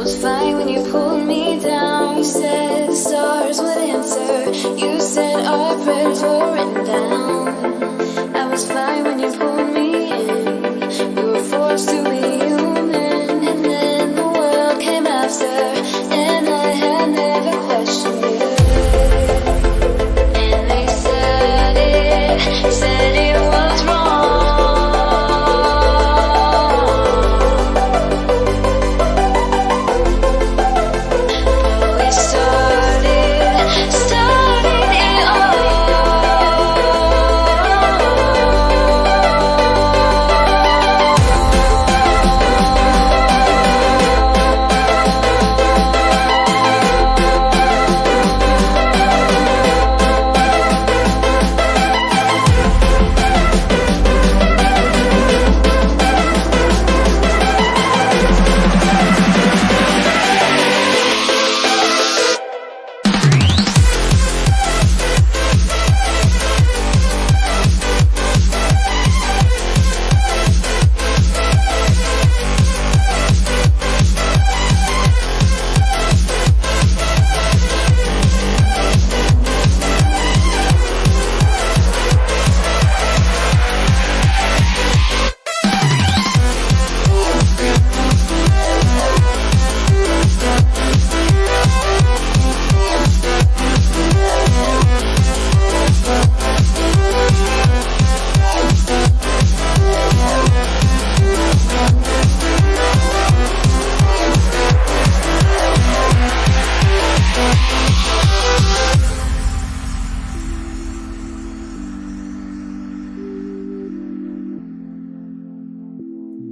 was fine when you pulled me down. You said the stars would answer. You said our prayers were written down. I was fine when you pulled me in. We were forced to be human, and then the world came after, and I had never questioned you. And they said it was wrong.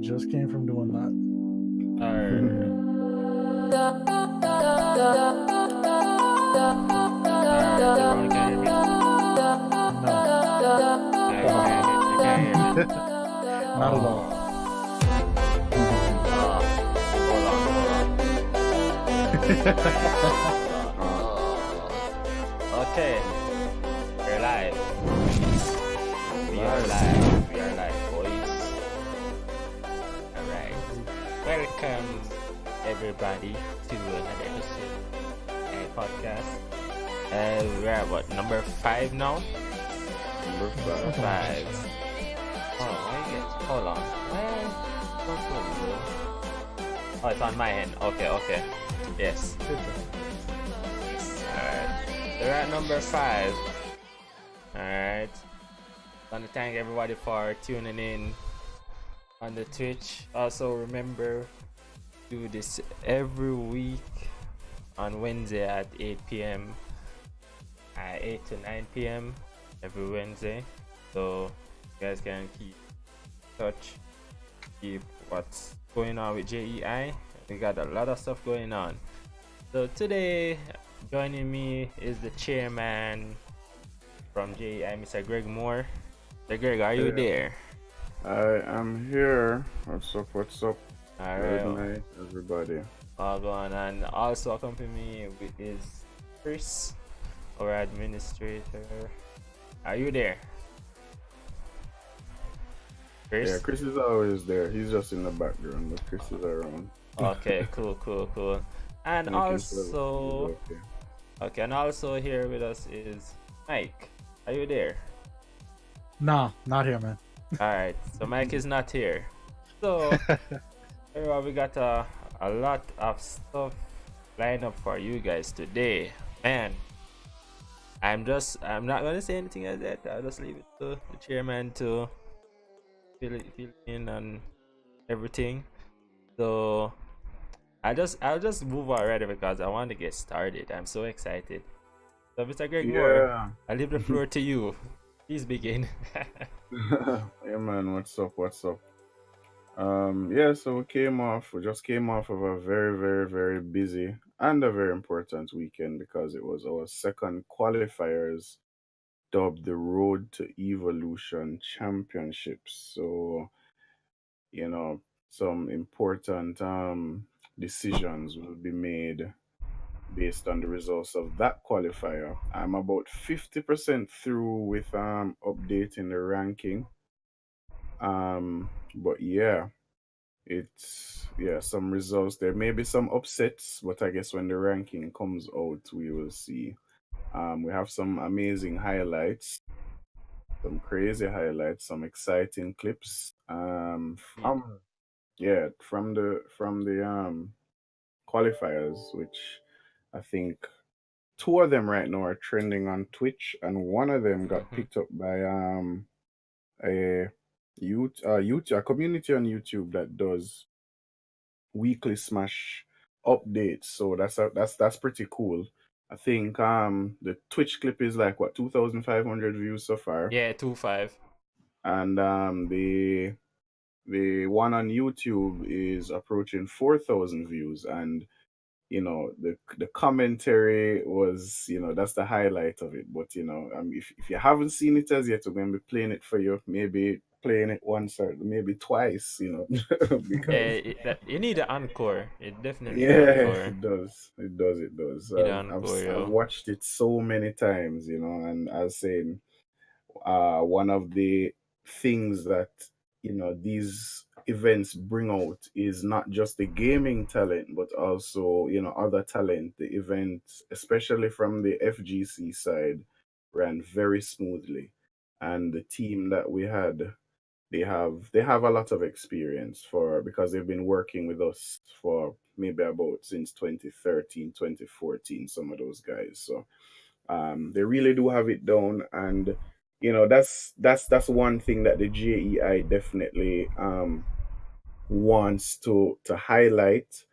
Just came from doing that. Not at all. Okay, we're live. We are live, boys. Alright. Welcome everybody to another episode of my podcast. We're at what, number 5 now? Number 5. Hold on. Oh, it's on my end. Okay. Yes. Alright. We're at number 5. Alright. I want to thank everybody for tuning in on the Twitch. Also remember, do this every week on Wednesday at 8 p.m. 8 to 9 p.m. every Wednesday. So you guys can keep in touch, keep what's going on with JEI. We got a lot of stuff going on. So today joining me is the chairman from JEI, Mr. Greg Moore. Mr. Greg, are you there? I am here. What's up? Alright. Good night, everybody. All going, and also accompany me with is Chris, our administrator. Are you there? Chris? Yeah, Chris is always there. He's just in the background, but Chris is around. Okay, cool. And also, okay, and also here with us is Mike. Are you there? Nah, not here, man. Alright, so Mike is not here. So, everyone, we got a lot of stuff lined up for you guys today. Man, I'm not gonna say anything as that. I'll just leave it to the chairman to fill in on everything. So I'll just move already because I want to get started. I'm so excited. So Mr. Greg Moore, I leave the floor to you. Please begin. Yeah, man. What's up? So we just came off of a very, very, very busy and a very important weekend because it was our second qualifiers dubbed the Road to Evolution Championships. So, some important decisions will be made based on the results of that qualifier. I'm about 50% through with updating the ranking. But yeah, it's some results. There may be some upsets, but I guess when the ranking comes out, we will see. We have some amazing highlights, some crazy highlights, some exciting clips. Yeah. From the qualifiers, which I think two of them right now are trending on Twitch, and one of them got Mm-hmm. picked up by a a community on YouTube that does weekly Smash updates. So that's pretty cool. I think the Twitch clip is like what 2,500 views so far, Yeah, 2-5. and the one on YouTube is approaching 4,000 views, and the commentary was, that's the highlight of it. But if you haven't seen it as yet, we're going to be playing it for you, maybe playing it once or maybe twice, because You need an encore. It definitely need an yeah, encore. it does. Need an encore, I've yo. watched it so many times, and I was saying, one of the things that these events bring out is not just the gaming talent, but also other talent. The event, especially from the FGC side, ran very smoothly, and the team that we had, they have a lot of experience, for because they've been working with us for maybe about since 2013, 2014, some of those guys. So they really do have it down, and that's one thing that the JEI definitely wants to highlight,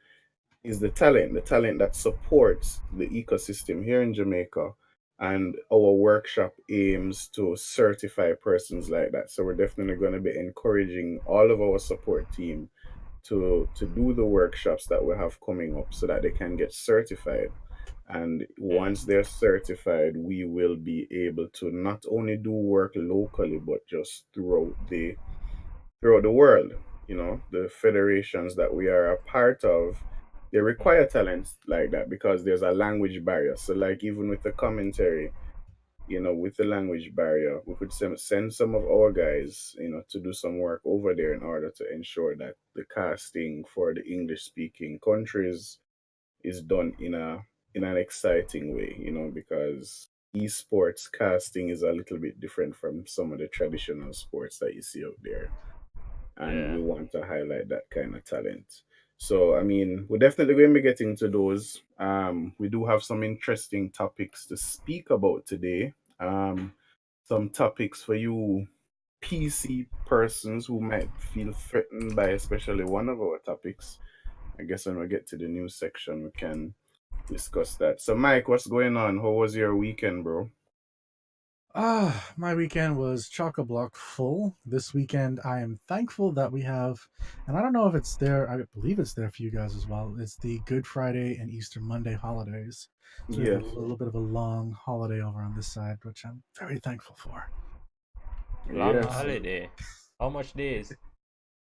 is the talent that supports the ecosystem here in Jamaica. And our workshop aims to certify persons like that. So we're definitely going to be encouraging all of our support team to do the workshops that we have coming up, so that they can get certified. And Yeah. once they're certified, we will be able to not only do work locally, but just throughout the world. The federations that we are a part of, they require talents like that, because there's a language barrier. So, like, even with the commentary, with the language barrier, we could send some of our guys, to do some work over there, in order to ensure that the casting for the English speaking countries is done in an exciting way, because esports casting is a little bit different from some of the traditional sports that you see out there, and Yeah. we want to highlight that kind of talent. So, I mean, we're definitely going to be getting to those. We do have some interesting topics to speak about today. Some topics for you PC persons who might feel threatened by especially one of our topics. I guess when we get to the news section, we can discuss that. So, Mike, what's going on? How was your weekend, bro? My weekend was chock-a-block full. This weekend, I am thankful that we have, and I don't know if it's there. I believe it's there for you guys as well. It's the Good Friday and Easter Monday holidays, so we have a Yes. little bit of a long holiday over on this side, which I'm very thankful for. Long Yes. holiday. How much days?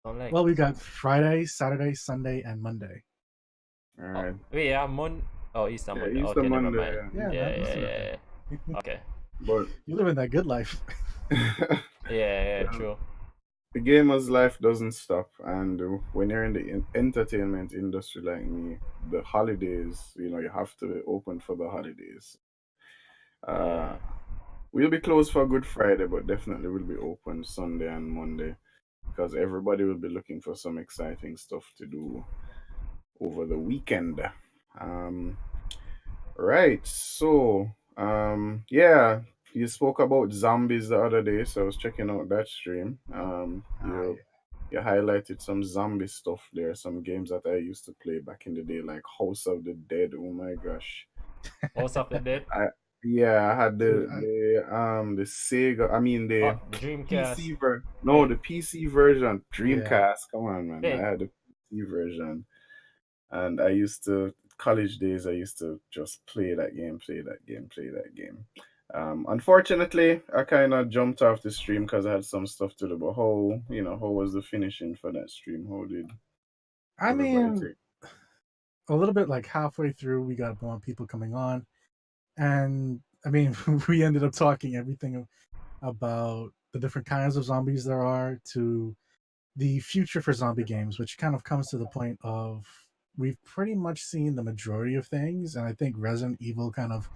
I'm like, Well, we got Friday, Saturday, Sunday, and Monday. All oh, right. wait, yeah, Oh, Easter Yeah, Monday. Easter Okay, never Monday. mind. Yeah, Yeah, man, yeah, Easter yeah, Monday. yeah. Okay. But You live in that good life. Yeah, yeah, well, true. the gamer's life doesn't stop, and when you're in the entertainment industry like me, the holidays, you have to be open for the holidays. Uh, Yeah. we'll be closed for Good Friday, but definitely we'll be open Sunday and Monday, because everybody will be looking for some exciting stuff to do over the weekend. Um, right. So, yeah, you spoke about zombies the other day, so I was checking out that stream. Yeah. You highlighted some zombie stuff there, some games that I used to play back in the day, like House of the Dead. Oh my gosh. House of the Dead. I Yeah, I had Dude, the Sega, I mean Oh, the the Dreamcast. PC ver no, Yeah. the PC version, yeah. Dreamcast. Come on, man. I Hey, had the PC version, and I used to college days. I used to just play that game, play that game, play that game. Unfortunately, I kind of jumped off the stream because I had some stuff to do. But how was the finishing for that stream? How did I everybody mean, take? a little bit like halfway through, we got more people coming on, and I mean, we ended up talking everything about the different kinds of zombies there are to the future for zombie games, which kind of comes to the point of we've pretty much seen the majority of things, and I think Resident Evil kind of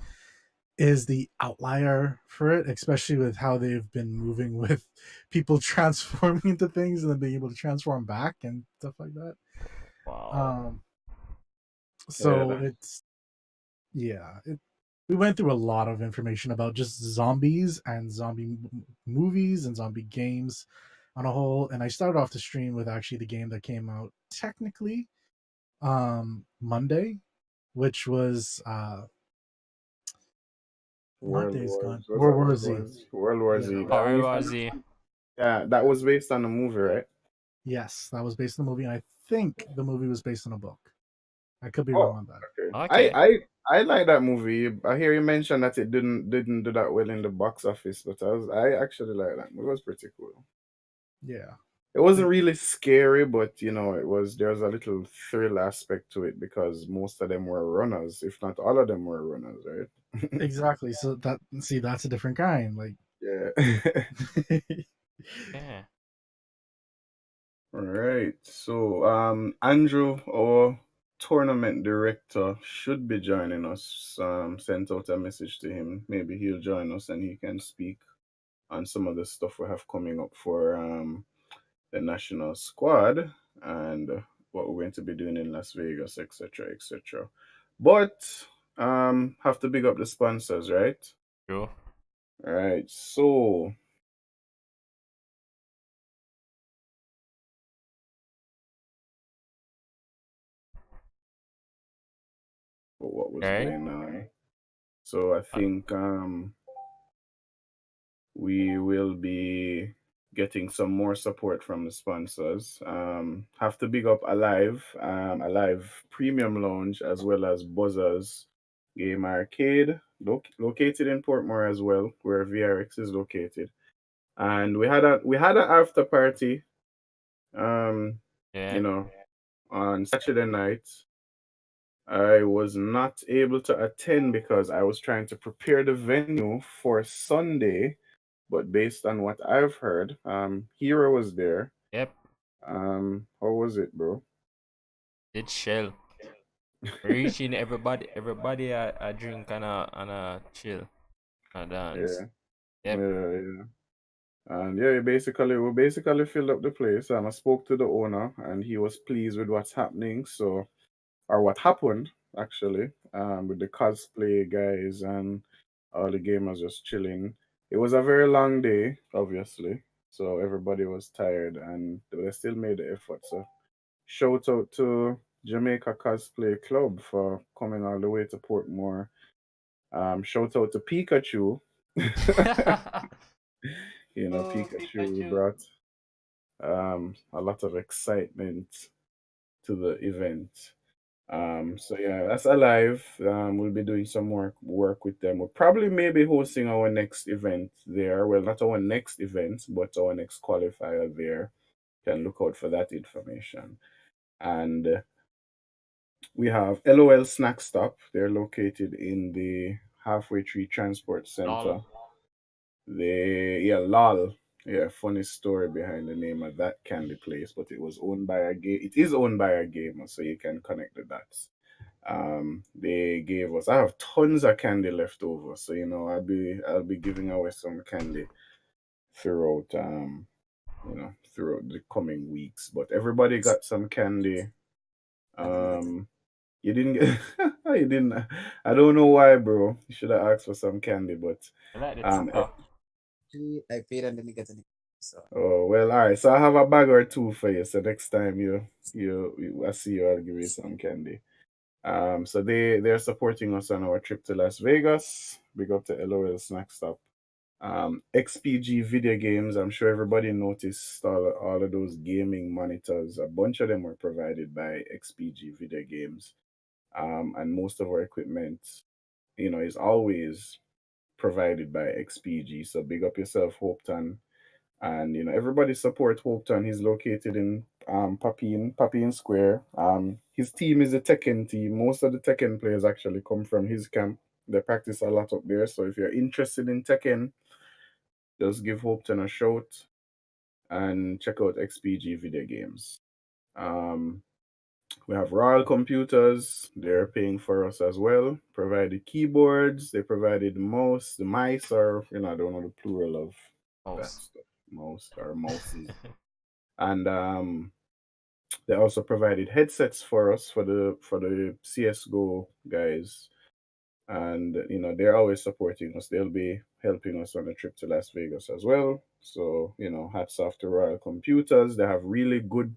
is the outlier for it, especially with how they've been moving with people transforming into things and then being able to transform back and stuff like that. Wow. Um, Yeah, so it's yeah, we went through a lot of information about just zombies and movies and zombie games on a whole. And I started off the stream with actually the game that came out technically Monday, which was World Monday's Wars. gone. What's World that? War World Z. Wars. World War Yeah, Z. Oh, That World we War found. Z. Yeah, that was based on a movie, right? yes, that was based on the movie, and I think the movie was based on a book. I could be Oh, wrong on that. okay. Okay. I like that movie. I hear you mention that it didn't do that well in the box office, but I actually like that movie. It was pretty cool. Yeah. It wasn't really scary, but it was there was a little thrill aspect to it because most of them were runners, if not all of them were runners, right? Exactly. So that's a different kind. Like Yeah. Yeah. All right. So, Andrew, our tournament director, should be joining us. Sent out a message to him. Maybe he'll join us and he can speak on some of the stuff we have coming up for the national squad and what we're going to be doing in Las Vegas, etc., etc. But have to big up the sponsors, right? True. All right. So, what was Okay. going on? So I Uh, think we will be getting some more support from the sponsors. Have to big up Alive Premium Lounge as well as Buzzers Game Arcade, located in Portmore as well, where VRX is located. And we had an after party, um, yeah. you know, on Saturday night. I was not able to attend because I was trying to prepare the venue for Sunday. But based on what I've heard, Hero was there. Yep. How was it, bro? It's chill. Reaching everybody. Everybody a drink and a chill. A dance. Yeah, Yep. yeah. And yeah, we basically filled up the place. I spoke to the owner, and he was pleased with what's happening. So, or what happened actually, with the cosplay guys and all the gamers just chilling. It was a very long day, obviously, so everybody was tired, and they still made the effort. So, shout out to Jamaica Cosplay Club for coming all the way to Portmore. Shout out to Pikachu. Oh, Pikachu Pikachu. brought a lot of excitement to the event. So yeah, that's Alive. We'll be doing some work with them. We'll probably maybe hosting our next event there. Well, not our next event, but our next qualifier there. Can look out for that information. And we have LOL Snack Stop. They're located in the Halfway Tree Transport Lol. Center. LOL. Yeah, funny story behind the name of that candy place, but it was owned by a game. It is owned by a gamer, so you can connect the dots. They gave us. I have tons of candy left over, so I'll be giving away some candy throughout throughout the coming weeks. But everybody got some candy. Um, you didn't get. You didn't. I don't know why, bro. You should have asked for some candy, but I like the um. tuka. I paid and didn't get any. So Oh well, all right. So I have a bag or two for you. So next time I see you, I'll give you some candy. So they're supporting us on our trip to Las Vegas. Big up to LOL Snack Stop. XPG video games. I'm sure everybody noticed all of those gaming monitors. A bunch of them were provided by XPG video games. And most of our equipment, is always provided by XPG. So big up yourself, Hopeton. And everybody support Hopeton. He's located in Papine Square. His team is a Tekken team. Most of the Tekken players actually come from his camp. They practice a lot up there. So if you're interested in Tekken, just give Hopeton a shout. and check out XPG Video Games. Um, we have Royal Computers. They're paying for us as well. Provided keyboards. They provided mouse. The mice are, I don't know the plural of that Mouse. stuff. Mouse or mouses. And they also provided headsets for us for the CS:GO guys, and they're always supporting us. They'll be helping us on a trip to Las Vegas as well. So hats off to Royal Computers. They have really good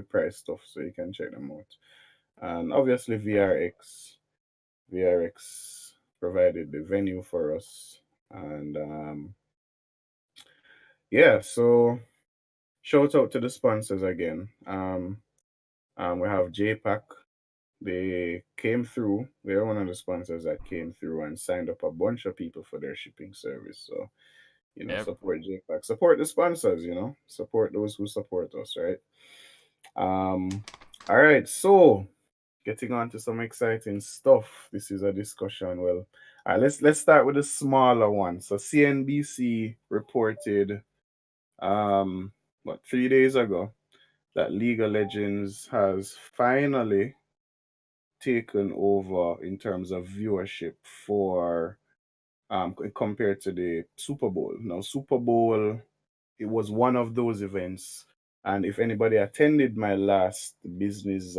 price stuff, so you can check them out. And obviously VRX provided the venue for us, and yeah. So shout out to the sponsors again. We have JPAC. They came through. They're one of the sponsors that came through and signed up a bunch of people for their shipping service. So, Yep. support JPAC, support the sponsors, support those who support us, right? All right. So, getting on to some exciting stuff. This is a discussion. Well, all right, let's start with the smaller one. So, CNBC reported, what, 3 days ago, that League of Legends has finally taken over in terms of viewership for compared to the Super Bowl. Now, Super Bowl, it was one of those events, and if anybody attended my last business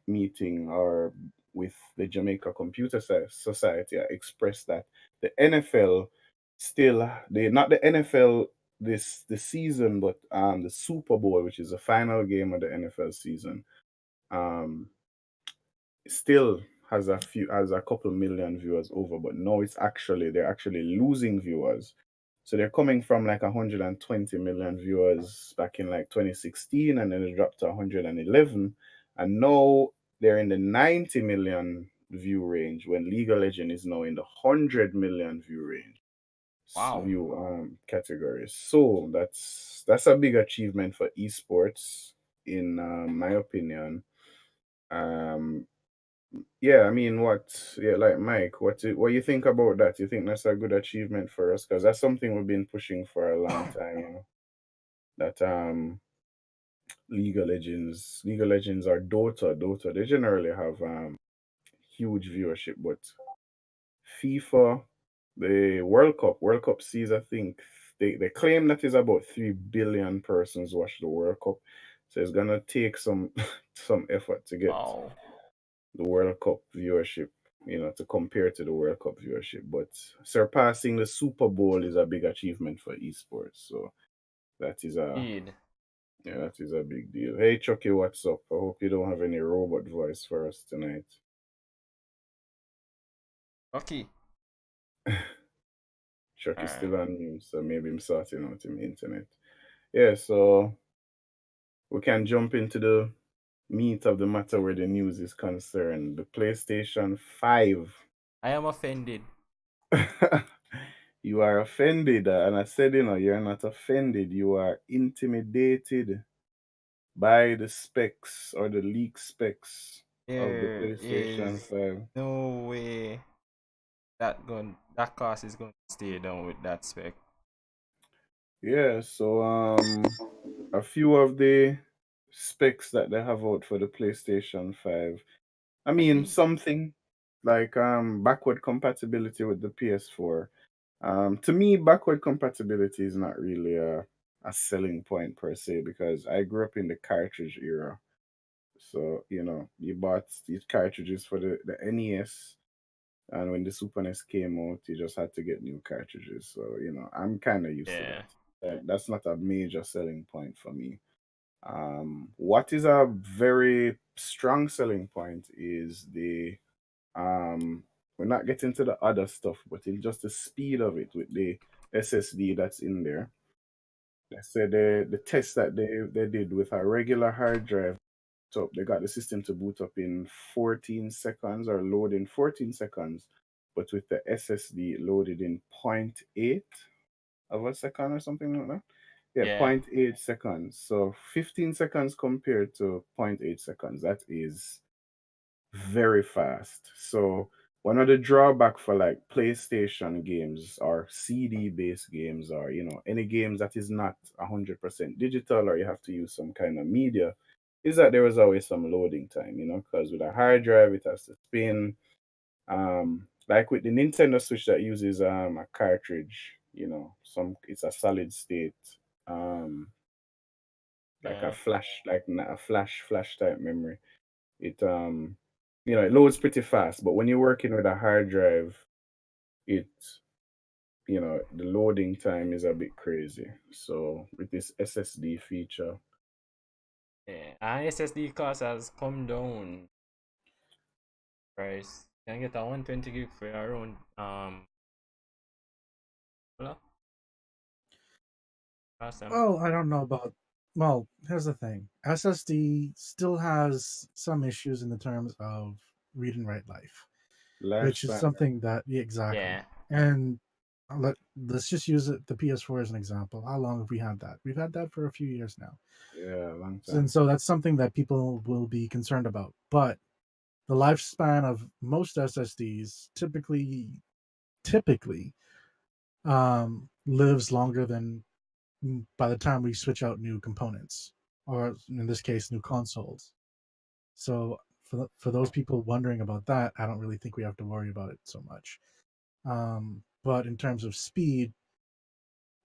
meeting or with the Jamaica Computer Society, I expressed that the NFL still, they not the NFL this season, but the Super Bowl, which is the final game of the NFL season, um still has a couple million viewers over, but now they're actually losing viewers. So they're coming from like 120 million viewers back in like 2016, and then it dropped to 111, and now they're in the 90 million view range when League of Legends is now in the 100 million view range Wow. view categories. So that's a big achievement for esports, in my opinion. Um, yeah, I mean, like Mike, what you think about that? You think that's a good achievement for us? Because that's something we've been pushing for a long time, that League of Legends or Dota, they generally have huge viewership, but FIFA, the World Cup sees, I think they claim that is about 3 billion persons watch the World Cup, so it's gonna take some some effort to get Wow. the World Cup viewership, to compare to the World Cup viewership. But surpassing the Super Bowl is a big achievement for esports. So that is a Indeed. that is a big deal. Hey Chucky, what's up? I hope you don't have any robot voice for us tonight. Okay. Chucky's Alright. still on mute, so maybe I'm sorting out in the internet. Yeah, so we can jump into the meat of the matter where the news is concerned. The PlayStation 5. I am offended. You are offended, and I said, you're not offended. You are intimidated by the specs or the leak specs of the There PlayStation is 5. no way that cost is going to stay down with that spec. Yeah, so a few of the specs that they have out for the PlayStation 5. I mean, Okay. something like backward compatibility with the PS4. To me, backward compatibility is not really a selling point per se, because I grew up in the cartridge era. So, you bought these cartridges for the NES, and when the Super NES came out, you just had to get new cartridges. So, I'm kind of used to Yeah. that. That's not a major selling point for me. What is a very strong selling point is the we're not getting to the other stuff, but in just the speed of it with the SSD that's in there. They said the test that they did with a regular hard drive, so they got the system to boot up in 14 seconds or load in 14 seconds, but with the SSD it loaded in zero point 0.8 of a second or something like that. Yeah, zero Yeah. point 0.8 seconds. So 15 seconds compared to 0.8 seconds. That is very fast. So one of the drawback for like PlayStation games or CD based games, or any games that is not 100% digital, or you have to use some kind of media, is that there is always some loading time, because with a hard drive it has to spin. Like with the Nintendo Switch that uses a cartridge, some it's a solid state, um like a Yeah. flash, like a flash type memory. It it loads pretty fast, but when you're working with a hard drive, it the loading time is a bit crazy. So with this SSD feature, Yeah. And SSD cost has come down. Price. You can get a 120 gig for around hello? Last time. Well, I don't know about. Well, here's the thing: SSD still has some issues in the terms of read and write life, which is lifespan, something that yeah, exactly. Yeah. And let's just use it the PS4 as an example. How long have we had that? We've had that for a few years now, yeah, long and time. so that's something that people will be concerned about. But the lifespan of most SSDs typically lives longer than by the time we switch out new components, or in this case, new consoles. So for those people wondering about that, I don't really think we have to worry about it so much. But in terms of speed,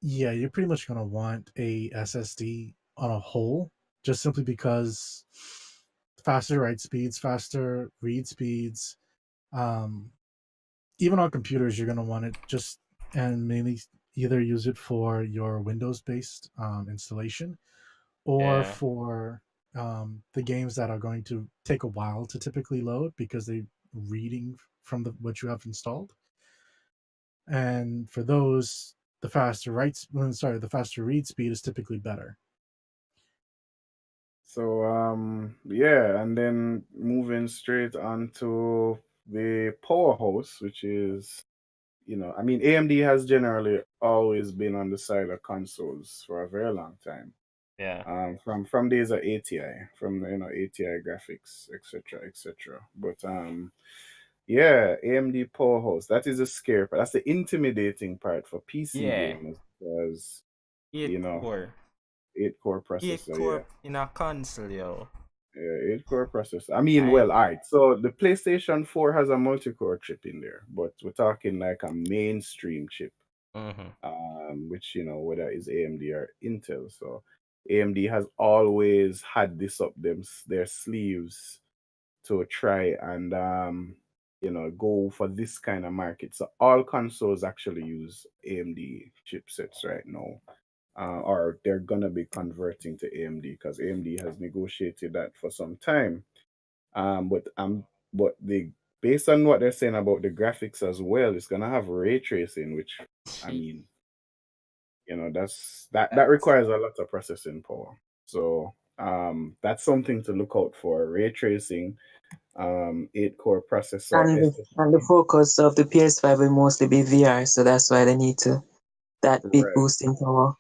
yeah, you're pretty much going to want a SSD on a whole, just simply because faster write speeds, faster read speeds. Um, Even on computers, you're going to want it just and mainly either use it for your Windows based installation or Yeah. for the games that are going to take a while to typically load because they're reading from what you have installed. And for those, the faster read speed is typically better. So yeah, and then moving straight on to the powerhouse, which is I mean AMD has generally always been on the side of consoles for a very long time. Yeah. From days of ATI, from ATI graphics, etc., etc. But yeah, AMD powerhouse. That is a scary part. That's the intimidating part for PC Yeah. gamers because Eight you know core. 8 core Eight processor. Yeah, core in a console, yo. yeah, 8 core processor. I mean, I well, all right. So the PlayStation 4 has a multi-core chip in there, but we're talking like a mainstream chip, mm-hmm. which whether it's AMD or Intel. So AMD has always had this up their sleeves to try and go for this kind of market. So all consoles actually use AMD chipsets right now, or they're gonna be converting to AMD because AMD has negotiated that for some time. But they based on what they're saying about the graphics as well, it's gonna have ray tracing, which I mean, that That's requires a lot of processing power. So that's something to look out for. Ray tracing, 8 core processor, And the SSD. focus of the PS5 will mostly be VR, so that's why they need to that big Right. boost in power.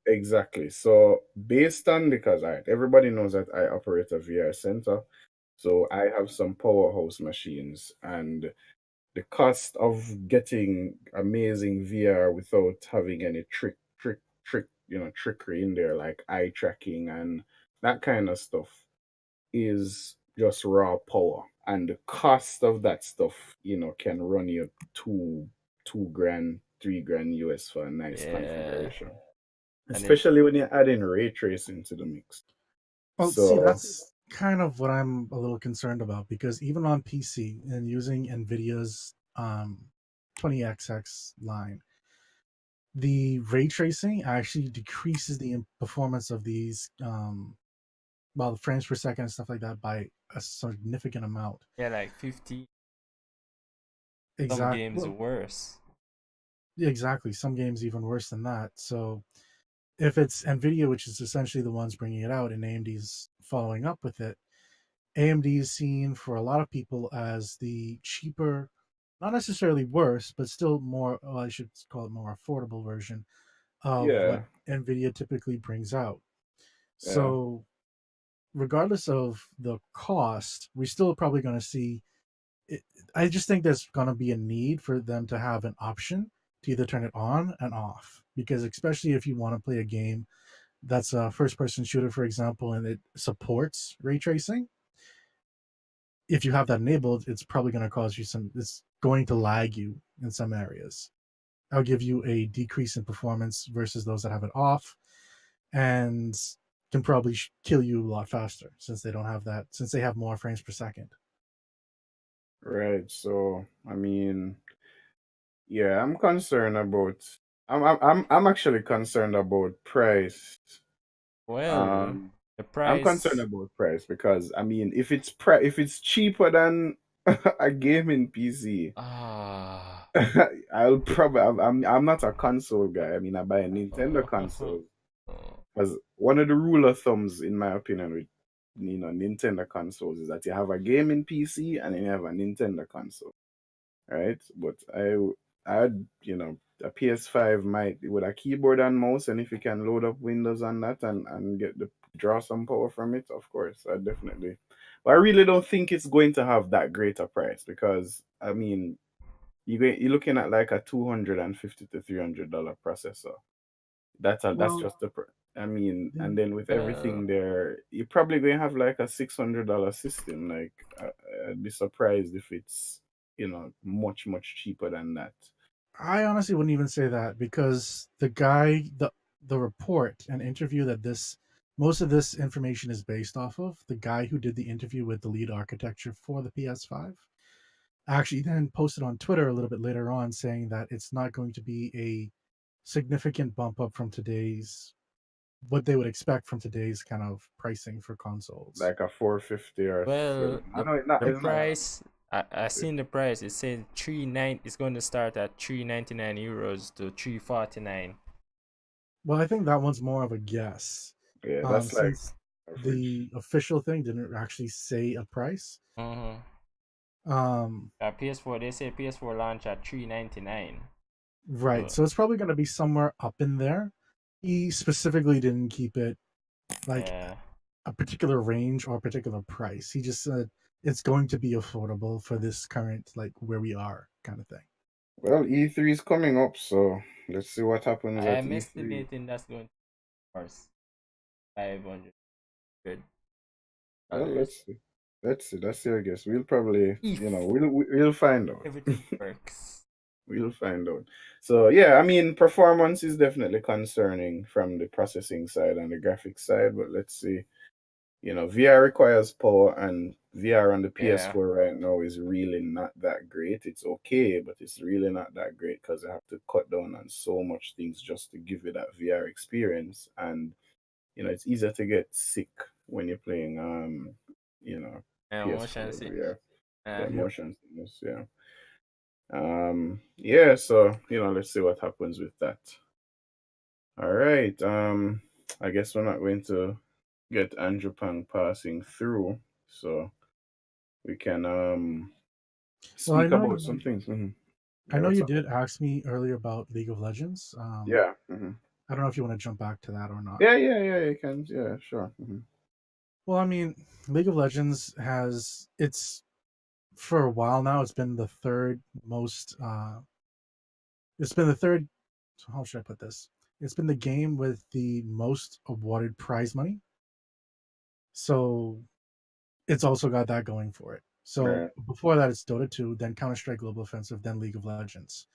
Exactly. So based on because everybody knows that I operate a VR center, so I have some powerhouse machines, and the cost of getting amazing VR without having any trickery in there, like eye tracking and that kind of stuff, is just raw power. And the cost of that stuff, can run you two grand, 3 grand US for a nice yeah. configuration. And it Especially when you're adding ray tracing to the mix. Well, see, So that's kind of what I'm a little concerned about because even on PC and using NVIDIA's 20XX line, the ray tracing actually decreases the performance of these, well, the frames per second and stuff like that by a significant amount. yeah, like 50. Some Exact. games Well, worse. yeah, exactly. Some games even worse than that. So if it's NVIDIA, which is essentially the ones bringing it out, and AMD's following up with it, AMD is seen for a lot of people as the cheaper, not necessarily worse, but still more, well, I should call it more affordable version of what yeah, NVIDIA typically brings out. yeah. So, regardless of the cost, we're still probably going to see I just think there's gonna be a need for them to have an option to either turn it on and off, because especially if you want to play a game that's a first-person shooter, for example, and it supports ray tracing, if you have that enabled, it's probably going to cause you some. It's going to lag you in some areas. I'll give you a decrease in performance versus those that have it off, and can probably kill you a lot faster since they don't have that. Since they have more frames per second. Right. So I mean, yeah, I'm concerned about. I'm actually concerned about price. Well, Um, the I'm concerned price. about price because I mean, if it's cheaper than a gaming PC, Ah. I'll probably. I'm not a console guy. I mean, I buy a Nintendo console because one of the rule of thumbs, in my opinion, with Nintendo consoles is that you have a gaming PC and then you have a Nintendo console, right? But I'd a PS5 might with a keyboard and mouse, and if you can load up Windows on that and get the draw some power from it, of course, I definitely. But I really don't think it's going to have that great a price because I mean you're looking at like a $250 to $300 processor. That's Well, just I mean, and the then with Well, everything there, you're probably going to have like a $600 system. Like I'd be surprised if it's much cheaper than that. I honestly wouldn't even say that, because the report and interview that this most of this information is based off of, the guy who did the interview with the lead architecture for the PS5, actually then posted on Twitter a little bit later on saying that it's not going to be a significant bump up from today's what they would expect from today's kind of pricing for consoles. Like a 450 or well, I know the it's not price. I seen the price. It says 3.9. It's going to start at €399 to 349. Well, I think that one's more of a guess, yeah, that's like since average. the official thing didn't actually say a price. Mm-hmm. Um, PS4. They say PS4 launch at 399. right. So So it's probably going to be somewhere up in there. He specifically didn't keep it like yeah. a particular range or a particular price. He just said it's going to be affordable for this current, like, where we are kind of thing. Well, E3 is coming up, so let's see what happens at I'm E3. estimating that's going to cost Well, $500. let's see. Let's see. That's your guess. We'll probably, If we'll find out. everything works. We'll find out. So yeah, I mean, performance is definitely concerning from the processing side and the graphics side, but let's see. VR requires power, and VR on the Yeah. PS4 right now is really not that great. It's okay, but it's really not that great because I have to cut down on so much things just to give you that VR experience. And it's easier to get sick when you're playing you know, Yeah, motion PS4 sick. VR. Yeah, Yeah. Yep. motion sickness, yeah. Yeah, so let's see what happens with that. All right. I guess we're not going to get Andrew Pang passing through, so we can Well, speak about some things. I Yeah, know what's you up? did ask me earlier about League of Legends. Yeah. I don't know if you want to jump back to that or not. Yeah, you can. Yeah, sure. Well, I mean, League of Legends has it's for a while now. It's been the third most. It's been the third. How should I put this? It's been the game with the most awarded prize money. So it's also got that going for it. So Right. before that, it's Dota 2, then Counter Strike Global Offensive, then League of Legends,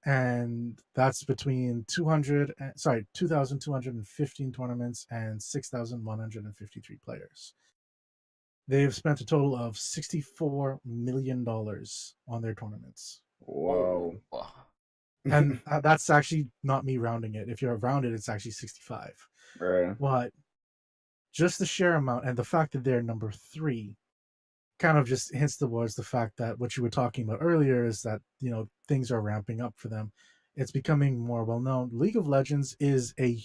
and that's between 2,215 tournaments and 6,153 players. They've spent a total of $64 million on their tournaments. Wow. Oh. And that's actually not me rounding it. If you're rounded, it's actually 65. Right. But just the sheer amount and the fact that they're number three kind of just hints towards the fact that what you were talking about earlier is that, things are ramping up for them. It's becoming more well known. League of Legends is a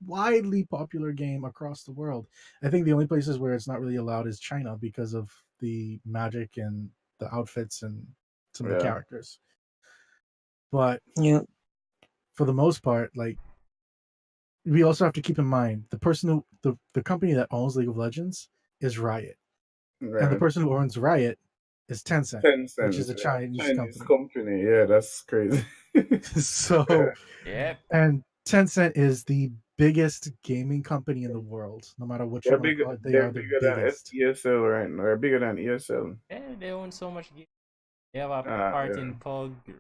widely popular game across the world. I think the only places where it's not really allowed is China because of the magic and the outfits and some of the Yeah. characters. But Yeah. for the most part, like, we also have to keep in mind the person who the company that owns League of Legends is Riot. And the Right. person who owns Riot is Tencent, which Tencent, is a yeah, Chinese Chinese company. company. Yeah, that's crazy. So, Yep. and Tencent is the biggest gaming company in the world. No matter what you They're want to bigger. call it, they They're are the bigger than biggest. ESL right now. They're bigger than ESL. Yeah, they own so much. They have a part Yeah. in Pug. Road.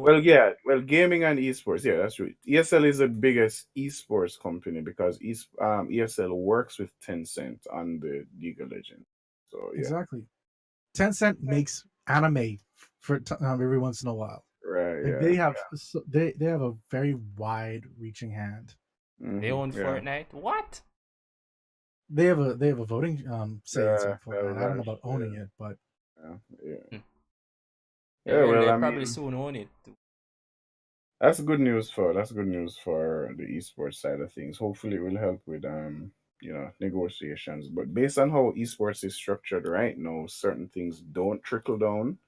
Well, yeah. Well, gaming and esports. Yeah, that's true. ESL is the biggest esports company because ESL works with Tencent on the League of Legends. So yeah. Exactly. Tencent makes anime for every once in a while. Right. Like Yeah. they have a very wide reaching hand. They own Yeah. Fortnite. What? They have a voting say inside That Fortnite. was I don't know last about owning year. it, but Yeah. Yeah. Hmm. Yeah. And Well, they I probably mean, soon own it too. that's good news for the esports side of things. Hopefully, it will help with negotiations. But based on how esports is structured right now, certain things don't trickle down.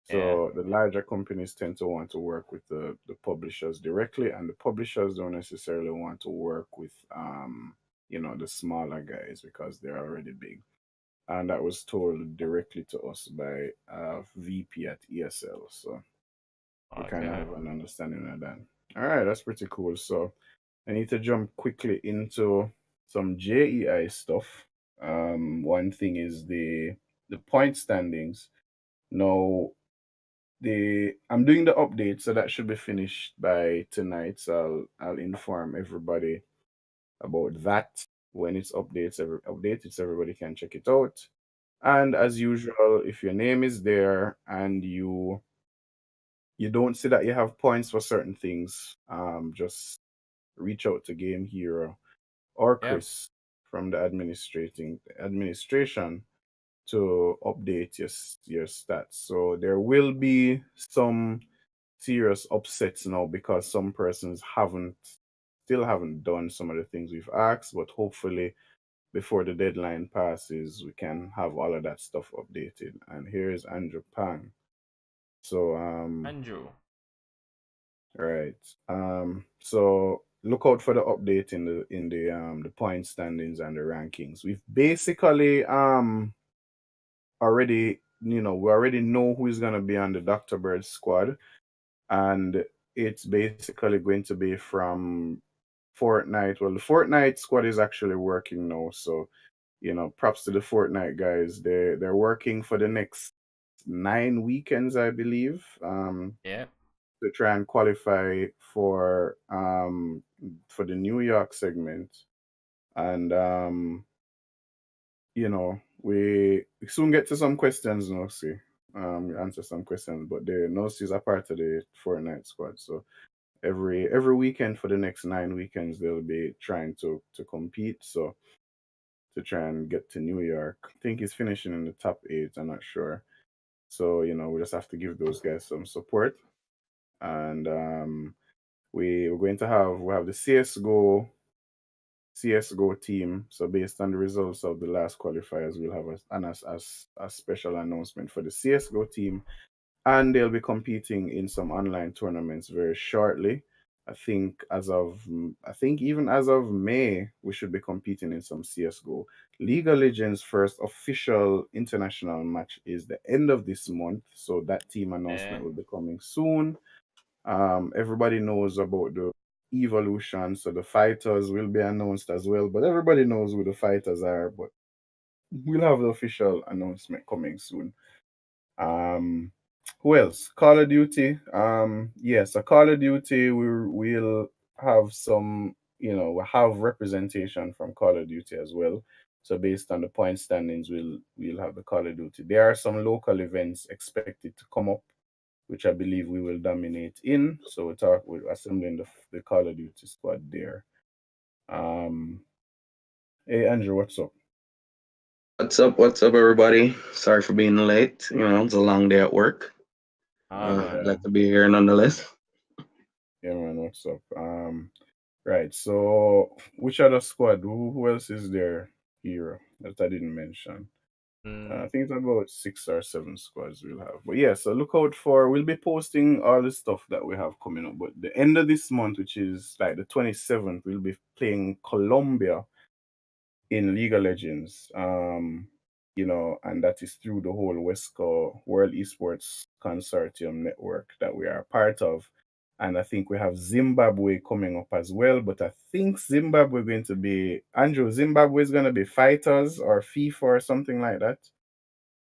Yeah. So the larger companies tend to want to work with the publishers directly, and the publishers don't necessarily want to work with the smaller guys because they're already big. And that was told directly to us by VP at ESL. So we kind of Okay. have an understanding of that. All right, that's pretty cool. So I need to jump quickly into some JEI stuff. One thing is the point standings. Now I'm doing the update, so that should be finished by tonight. So I'll inform everybody about that when it's updated, so everybody can check it out. And as usual, if your name is there and you don't see that you have points for certain things, just reach out to Game Hero or Yep. Chris from the administration to update your stats. So there will be some serious upsets now because some persons still haven't done some of the things we've asked, but hopefully before the deadline passes, we can have all of that stuff updated. And here's Andrew Pang. So Andrew. right. So look out for the update in the point standings and the rankings. We've basically already we already know who's gonna be on the Dr. Bird squad, and it's basically going to be from Fortnite. Well, the Fortnite squad is actually working now, so props to the Fortnite guys. They're working for the next 9 weekends, I believe, Yep. to try and qualify for the New York segment, and we soon get to some questions, see. Answer some questions, but the Nosy is a part of the Fortnite squad, so every weekend for the next 9 weekends they'll be trying to compete. So to try and get to New York, I think he's finishing in the top 8. I'm not sure. So we just have to give those guys some support, and we're going to have the CS:GO team. So based on the results of the last qualifiers, we'll have a special announcement for the CS:GO team, and they'll be competing in some online tournaments very shortly. I think even as of May, we should be competing in some CS:GO. League of Legends' first official international match is the end of this month, so that team Yeah. announcement will be coming soon. Everybody knows about the evolution, so the fighters will be announced as well. But everybody knows who the fighters are. But we'll have the official announcement coming soon. Um, who else? Call of Duty. Yes, so Call of Duty. We'll have some. We have representation from Call of Duty as well. So based on the point standings, we'll have the Call of Duty. There are some local events expected to come up, which I believe we will dominate in. So we're assembling the Call of Duty squad there. Um, hey Andrew, what's up? What's up? What's up, everybody? Sorry for being late. It's a long day at work. Oh man. Glad to be here nonetheless. Yeah, man, what's up? Right. So which other squad? Who else is there? Hero that I didn't mention. I Mm, think it's about 6 or 7 squads we'll have. But yeah, so look out for. We'll be posting all the stuff that we have coming up. But the end of this month, which is like the 27th, we'll be playing Colombia in League of Legends. and that is through the whole WESCO World Esports Consortium network that we are a part of. And I think we have Zimbabwe coming up as well, but I think Zimbabwe going to be Andrew. Zimbabwe is going to be fighters or FIFA or something like that.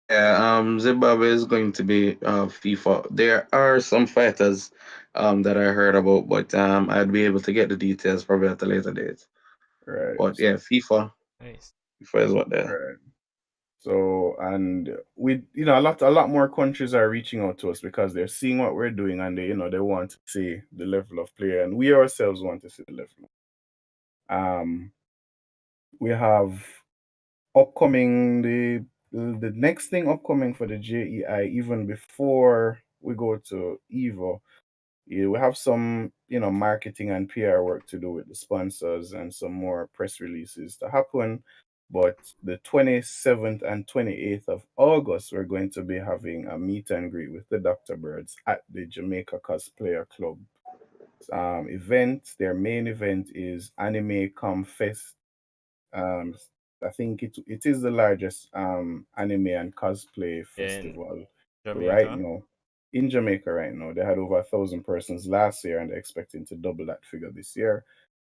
Yeah, Zimbabwe is going to be FIFA. There are some fighters that I heard about, but I'd be able to get the details probably at a later date. Right. But yeah, Nice. FIFA is what they're. Right. So, and we, a lot more countries are reaching out to us because they're seeing what we're doing, and they want to see the level of play, and we ourselves want to see the level. Um, we have upcoming the next thing upcoming for the JEI, even before we go to Evo. Yeah, we have some, marketing and PR work to do with the sponsors and some more press releases to happen. But the 27th and 28th of August, we're going to be having a meet and greet with the Dr. Birds at the Jamaica Cosplayer Club event. Their main event is Anime Confest. Um, I think it is the largest anime and cosplay In festival right Jamaica. now in Jamaica right now. They had over 1,000 persons last year, and they're expecting to double that figure this year.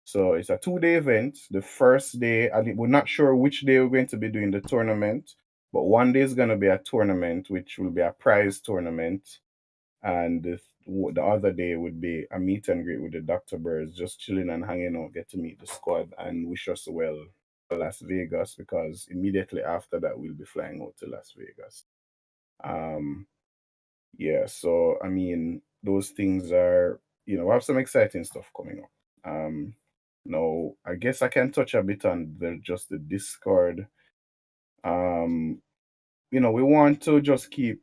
So it's a 2-day event. The first day, we're not sure which day we're going to be doing the tournament, but one day is going to be a tournament, which will be a prize tournament, and the other day would be a meet and greet with the Dr. Birds, just chilling and hanging out, get to meet the squad and wish us well for Las Vegas, because immediately after that we'll be flying out to Las Vegas. Um, yeah, so I mean, those things are, we have some exciting stuff coming up. Now I guess I can touch a bit on just the Discord. Um, we want to just keep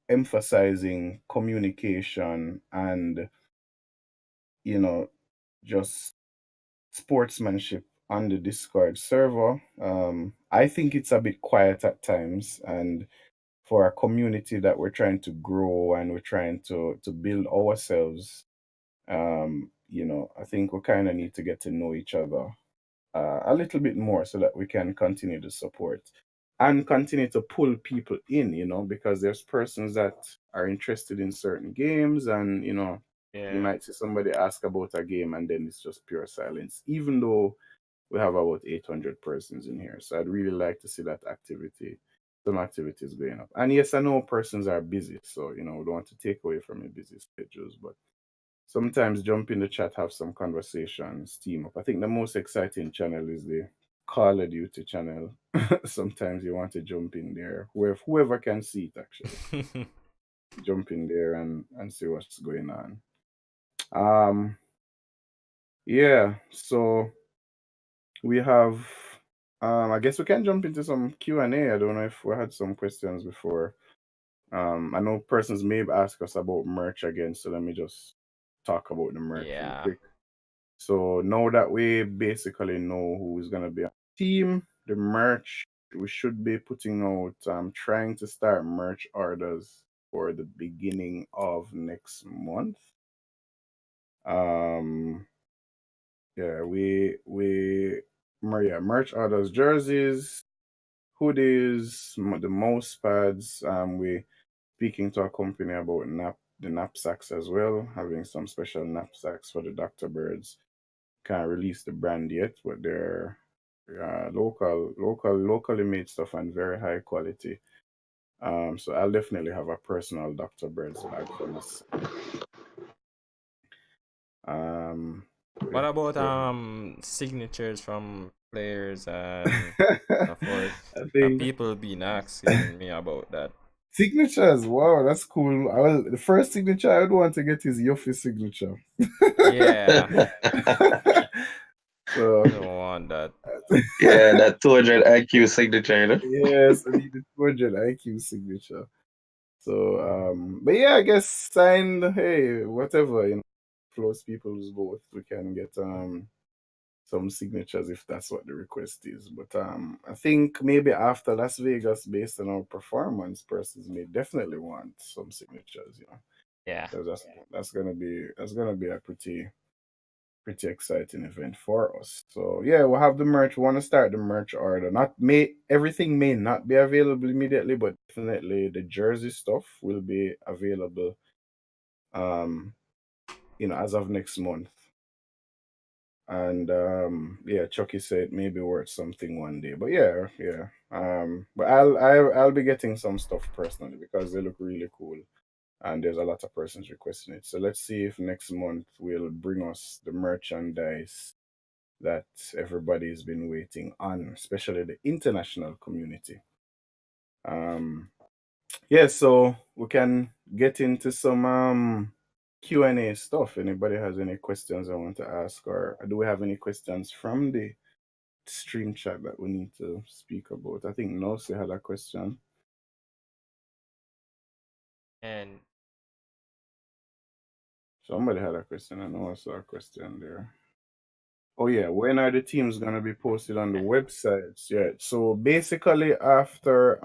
emphasizing communication and, you know, just sportsmanship on the Discord server. I think it's a bit quiet at times, and for a community that we're trying to grow and we're trying to build ourselves, I think we kind of need to get to know each other a little bit more so that we can continue to support and continue to pull people in, because there's persons that are interested in certain games, and you Yeah. might see somebody ask about a game and then it's just pure silence, even though we have about 800 persons in here. So I'd really like to see that some activities going up. And yes, I know persons are busy, so we don't want to take away from your busy schedules, but sometimes jump in the chat, have some conversations, team up. I think the most exciting channel is the Call of Duty channel. Sometimes you want to jump in there, whoever can see it actually. Jump in there and see what's going on. Yeah, so we have I guess we can jump into some Q&A. I don't know if we had some questions before. I know persons may have asked us about merch again, so let me just talk about the merch real Yeah. quick. So now that we basically know who's gonna be on the team, the merch, we should be putting out, trying to start merch orders for the beginning of next month. Yeah, merch orders, jerseys, hoodies, the mouse pads. We speaking to a company about the knapsacks as well, having some special knapsacks for the Dr. Birds. Can't release the brand yet, but they're locally made stuff and very high quality. So I'll definitely have a personal Dr. Birds bag for myself. What about So signatures from players and of course I think people been asking me about that. signatures. Wow, that's cool. The first signature I would want to get is Yuffie's signature. Yeah. So I don't want that. Yeah, that 200 IQ signature. No? yes, I need the 200 IQ signature. So, but yeah, I guess signed. Hey, whatever, floats people's boat. We can get some signatures if that's what the request is. But I think maybe after Las Vegas, based on our performance, persons may definitely want some signatures. Yeah. Because that's gonna be a pretty exciting event for us. So yeah, we'll have the merch. We want to start the merch order. Not may everything may not be available immediately, but definitely the jersey stuff will be available. Um, as of next month. And yeah, Chucky said maybe worth something one day. But yeah, yeah. But I'll be getting some stuff personally because they look really cool. And there's a lot of persons requesting it. So let's see if next month will bring us the merchandise that everybody's been waiting on, especially the international community. Um, yeah, so we can get into some Q&A stuff. Anybody has any questions I want to ask, or do we have any questions from the stream chat that we need to speak about? I think Nosy had a question. And Somebody had a question. I know I saw a question there. Oh yeah, when are the teams gonna be posted on the websites? Yeah. So basically after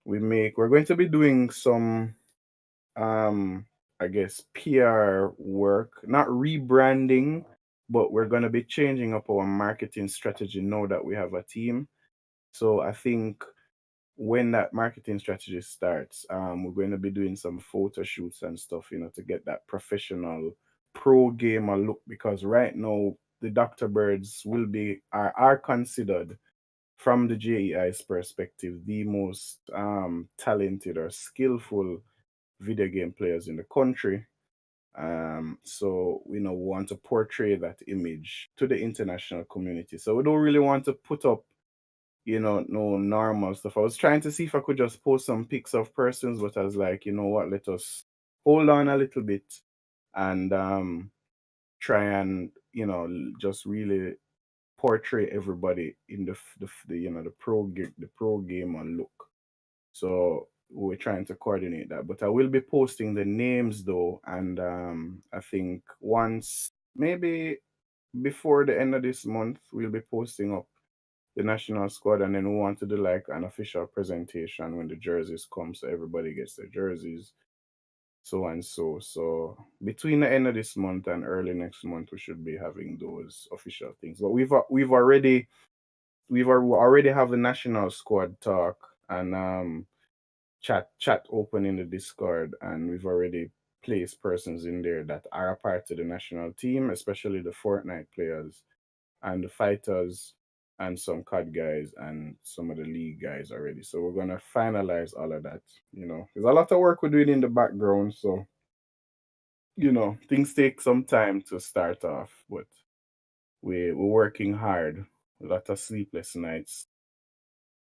we're going to be doing some um I guess PR work, not rebranding, but we're gonna be changing up our marketing strategy now that we have a team. So I think when that marketing strategy starts, we're going to be doing some photo shoots and stuff, to get that professional pro gamer look. Because right now, the Dr. Birds are considered from the JEI's perspective the most talented or skillful video game players in the country. So we want to portray that image to the international community. So we don't really want to put up no normal stuff. I was trying to see if I could just post some pics of persons, but I was like, you know what, let us hold on a little bit and try and just really portray everybody in the pro gamer look. So we're trying to coordinate that. But I will be posting the names though, and I think once maybe before the end of this month we'll be posting up the national squad, and then we want to do like an official presentation when the jerseys come, so everybody gets their jerseys, so and so. So between the end of this month and early next month, we should be having those official things. But we already have a national squad talk and chat open in the Discord, and we've already placed persons in there that are a part of the national team, especially the Fortnite players and the fighters and some COD guys and some of the league guys already. So we're gonna finalize all of that. There's a lot of work we're doing in the background, so things take some time to start off, but we're working hard. A lot of sleepless nights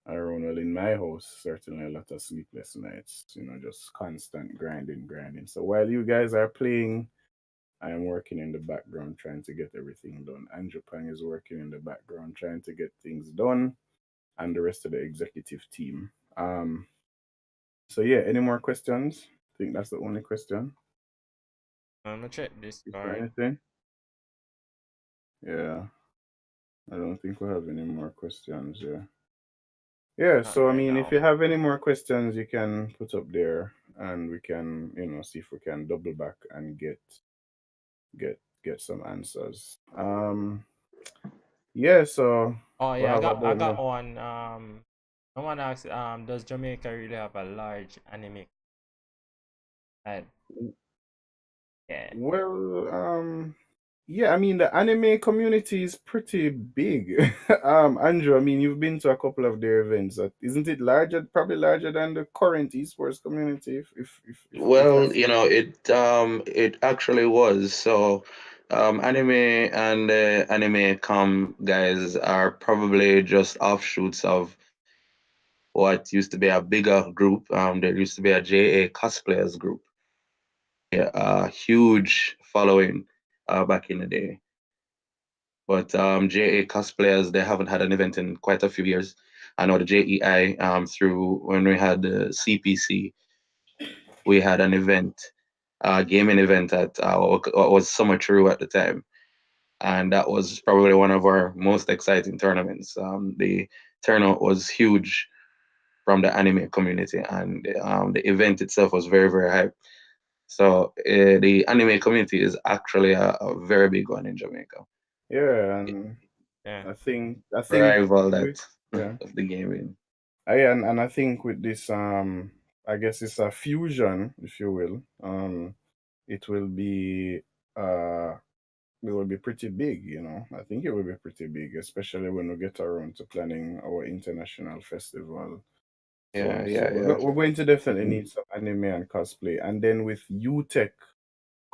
around. Well, in my house, certainly a lot of sleepless nights. Just constant grinding. So while you guys are playing, I am working in the background trying to get everything done. Andrew Pang is working in the background trying to get things done, and the rest of the executive team. So yeah, any more questions? I think that's the only question. I'm gonna check Is there Discord. anything? Yeah, I don't think we have any more questions. Yeah. Yeah, Not so I right mean, if now. you have any more questions, you can put up there, and we can, see if we can double back and get some answers. Yeah, so Oh we yeah, have I about got no. one. Someone asked, does Jamaica really have a large anime? And yeah. Well, yeah, I mean the anime community is pretty big. Andrew, I mean you've been to a couple of their events. Isn't it larger, probably larger than the current esports community? If Well, that's it actually was. So, anime and anime com guys are probably just offshoots of what used to be a bigger group. There used to be a JA cosplayers group, yeah, a huge following back in the day. But JA cosplayers, they haven't had an event in quite a few years. I know the JEI, through when we had the CPC, we had an event, gaming event at what was Summer True at the time, and that was probably one of our most exciting tournaments. The turnout was huge from the anime community, and the event itself was very, very hype. So the anime community is actually a very big one in Jamaica. Yeah, It and Yeah. I think rival with that yeah. of the gaming. And I think with this I guess it's a fusion, if you will. It will be uh it will be pretty big, you know. I think it will be pretty big, especially when we get around to planning our international festival. Yeah, So yeah, yeah. we're going to definitely need some anime and cosplay. And then with UTech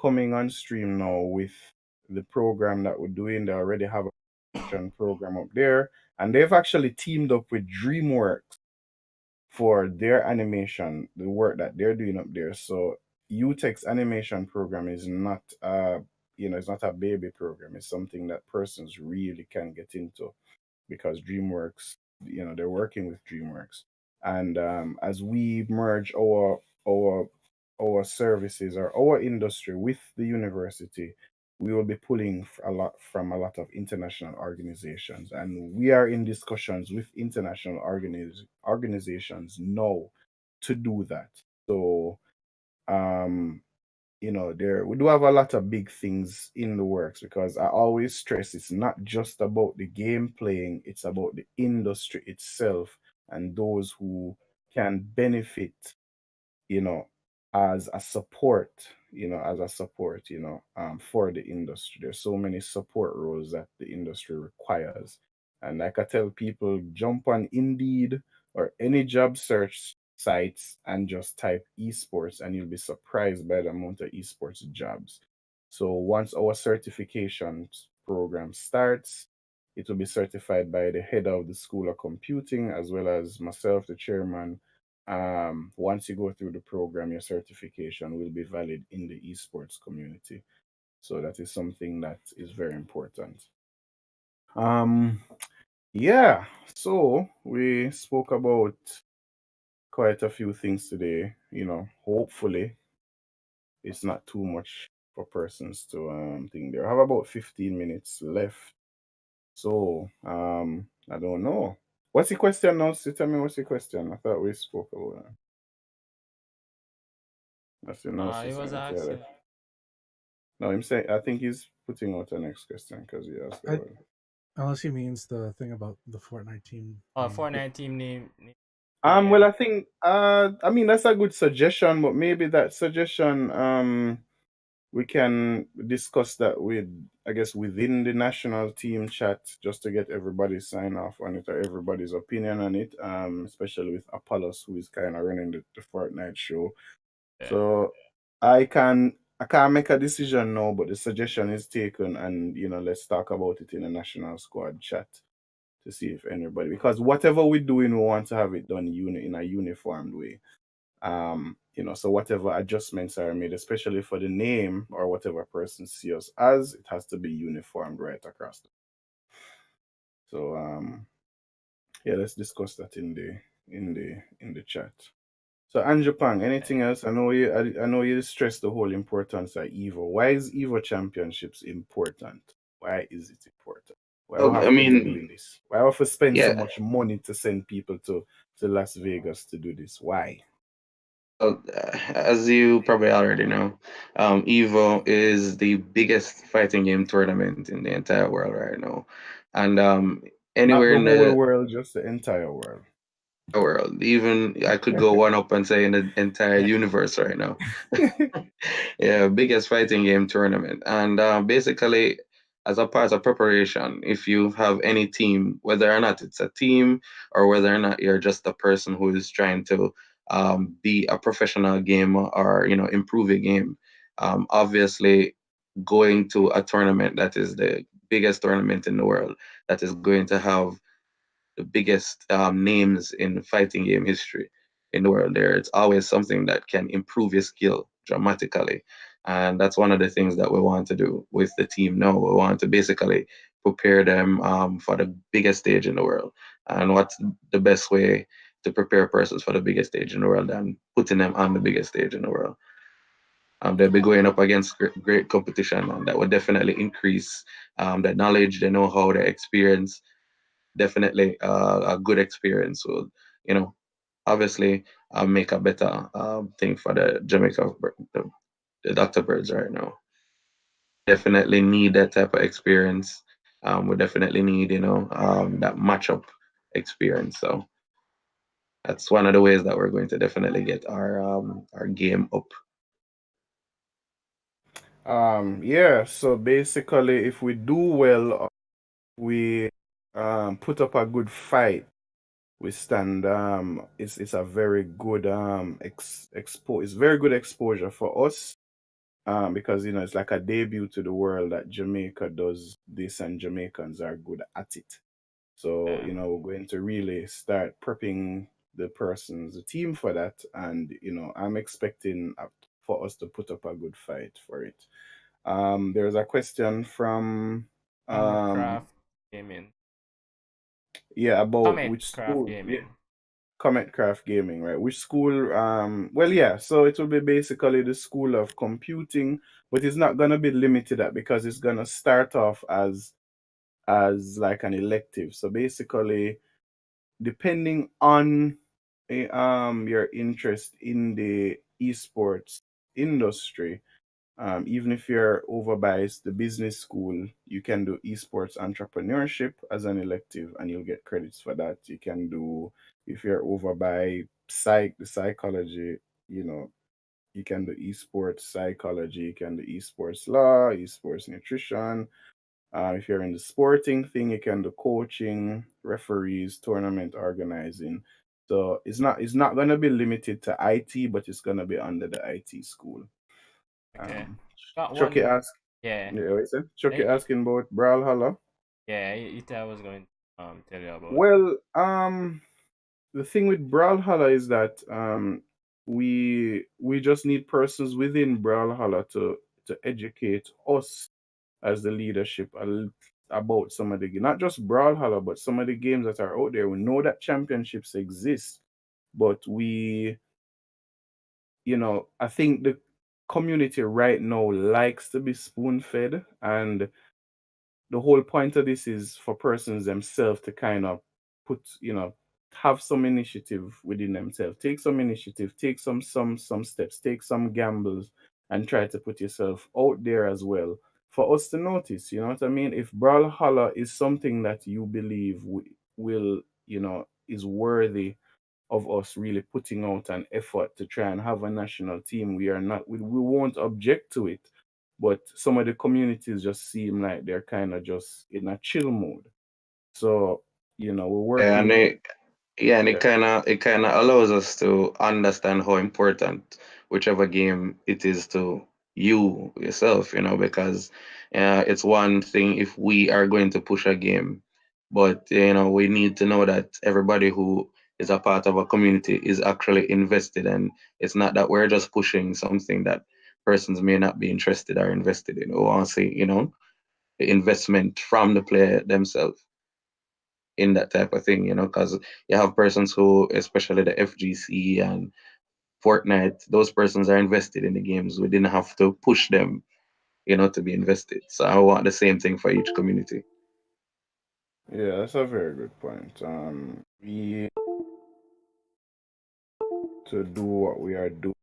coming on stream now with the program that we're doing, they already have a production program up there. And they've actually teamed up with DreamWorks for their animation, the work that they're doing up there. So UTech's animation program is not it's not a baby program. It's something that persons really can get into because DreamWorks, they're working with DreamWorks. And as we merge our our services or our industry with the university, we will be pulling a lot from a lot of international organizations, and we are in discussions with international organizations now to do that. So um there we do have a lot of big things in the works, because I always stress it's not just about the game playing, it's about the industry itself and those who can benefit, you know, as a support, for the industry. There's so many support roles that the industry requires. And like I tell people, jump on Indeed or any job search sites and just type esports, and you'll be surprised by the amount of esports jobs. So once our certification program starts, it will be certified by the head of the School of Computing as well as myself, the chairman. Once you go through the program, your certification will be valid in the esports community. So that is something that is very important. Um, yeah, so we spoke about quite a few things today. Hopefully it's not too much for persons to think there. I have about 15 minutes left. So I don't know. What's the question now? So tell me what's the question. I thought we spoke about it. That's the now He was society. asking. No, I'm saying I think he's putting out the next question because he asked I, about it. unless he means the thing about the Fortnite team name. Fortnite team name. Well, Yeah. I think I mean that's a good suggestion, but maybe that suggestion we can discuss that with, I guess, within the national team chat, just to get everybody's sign off on it or everybody's opinion on it. Especially with Apollos, who is kind of running the Fortnite show. Yeah. So I can't make a decision now, but the suggestion is taken, and let's talk about it in a national squad chat to see if anybody, because whatever we're doing, we want to have it done in a uniformed way. So whatever adjustments are made, especially for the name or whatever person see us as, it has to be uniformed right across. So yeah, let's discuss that in the chat. So Andrew Pang, anything else? I know you stress the whole importance of Evo. Why is Evo Championships important? Why is it important? Why we I have to be mean, doing this? Why we have to spend so yeah. much money to send people to Las Vegas to do this? Why? As you probably already know, Evo is the biggest fighting game tournament in the entire world right now, and Not anywhere the in whole the world, just the entire world. world, even I could go one up and say in the entire universe right now. Yeah, biggest fighting game tournament. And basically, as a part of preparation, if you have any team, whether or not it's a team or whether or not you're just a person who is trying to be a professional gamer or improve a game, obviously going to a tournament that is the biggest tournament in the world, that is going to have the biggest names in fighting game history in the world there. It's always something that can improve your skill dramatically. And that's one of the things that we want to do with the team now. We want to basically prepare them for the biggest stage in the world. And what's the best way to prepare persons for the biggest stage in the world than putting them on the biggest stage in the world? They'll be going up against great competition, and that will definitely increase the knowledge, the know-how, the experience. Definitely a good experience will, obviously make a better thing for the Jamaica. the Dr. Birds right now. Definitely need that type of experience. We definitely need, that matchup experience. So that's one of the ways that we're going to definitely get our game up. Yeah, so basically, if we do well, we put up a good fight. We stand. It's a very good it's very good exposure for us. Because it's like a debut to the world that Jamaica does this and Jamaicans are good at it. So, Yeah. we're going to really start prepping the team for that. And, I'm expecting for us to put up a good fight for it. There's a question from, um, Craft Gaming. yeah, about Comet which Craft school. Yeah, Gaming. Comet Craft Gaming, right? Which school? Well, yeah. So it will be basically the School of Computing, but it's not gonna be limited at because it's gonna start off as like an elective. So basically, depending on your interest in the esports industry, even if you're over by the business school, you can do esports entrepreneurship as an elective and you'll get credits for that. You can do, if you're over by the psychology, you know, you can do esports psychology, you can do esports law, esports nutrition. If you're in the sporting thing, you can do coaching, referees, tournament organizing. So it's not gonna be limited to IT, but it's gonna be under the IT school. Okay. Um, Got Chucky one. ask, Yeah. yeah, what you say? Chucky Eh, asking about Brawlhalla. Yeah, it I was going to tell you about. Well, the thing with Brawlhalla is that we just need persons within Brawlhalla to educate us as the leadership about some of the not just Brawlhalla, but some of the games that are out there. We know that championships exist, but I think the community right now likes to be spoon fed, and the whole point of this is for persons themselves to kind of put, have some initiative within themselves. Take some initiative, take some steps, take some gambles, and try to put yourself out there as well for us to notice. You know what I mean? If Brawlhalla is something that you believe will, is worthy of us really putting out an effort to try and have a national team, we won't object to it. But some of the communities just seem like they're kind of just in a chill mode. So, we're Yeah, working. and Yeah, it kind of allows us to understand how important whichever game it is to you yourself, because it's one thing if we are going to push a game, but we need to know that everybody who is a part of a community is actually invested, and it's not that we're just pushing something that persons may not be interested or invested in. We want to see, the investment from the player themselves in that type of thing, because you have persons who, especially the FGC and Fortnite, those persons are invested in the games. We didn't have to push them, to be invested. So I want the same thing for each community. yeah, that's a very good point. We to do what we are doing.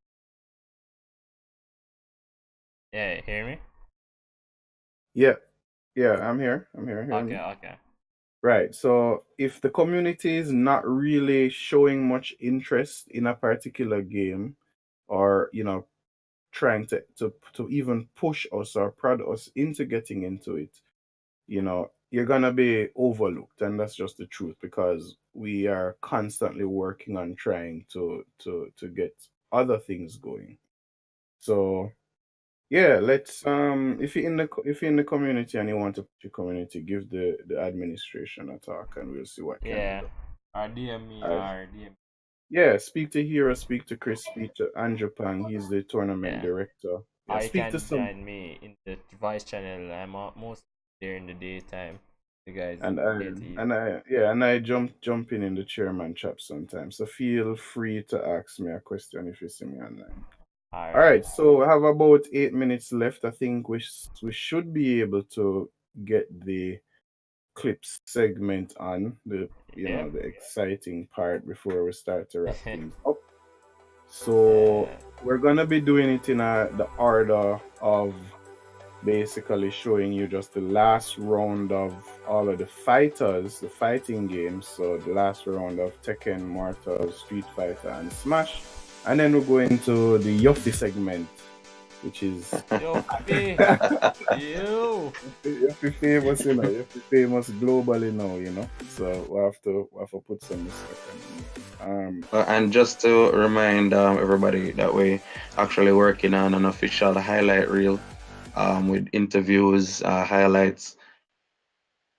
Yeah, hear me? Yeah, yeah, I'm here. I'm here. Hear Okay, me? okay. Right. So if the community is not really showing much interest in a particular game, or trying to even push us or prod us into getting into it, you're gonna be overlooked, and that's just the truth because we are constantly working on trying to get other things going. So yeah, let's if you're in the community and you want to push your community, give the administration a talk, and we'll see what can be Yeah. done. Or DM me Uh, or DM. yeah, speak to Hero, speak to Chris, speak to Andrew Pang. He's the tournament Yeah. director. Yeah, Or you speak to can some. join me in the voice channel. I'm most there in the daytime. You guys And get easy. I jump in the chairman chat sometimes. So feel free to ask me a question if you see me online. All Alright. right, so I have about 8 minutes left. I think we should be able to get the clips segment on Yeah. the exciting part before we start to wrap things up. Yeah. So we're gonna be doing it in the order of basically showing you just the last round of all of the fighters, the fighting games. So the last round of Tekken, Mortal, Street Fighter, and Smash. And then we'll go into the Yuffie segment, which is Yuffie. You. Yuffie famous, Yuffie famous globally now. So we have to put some respect on it. And just to remind everybody that we actually working on an official highlight reel with interviews, highlights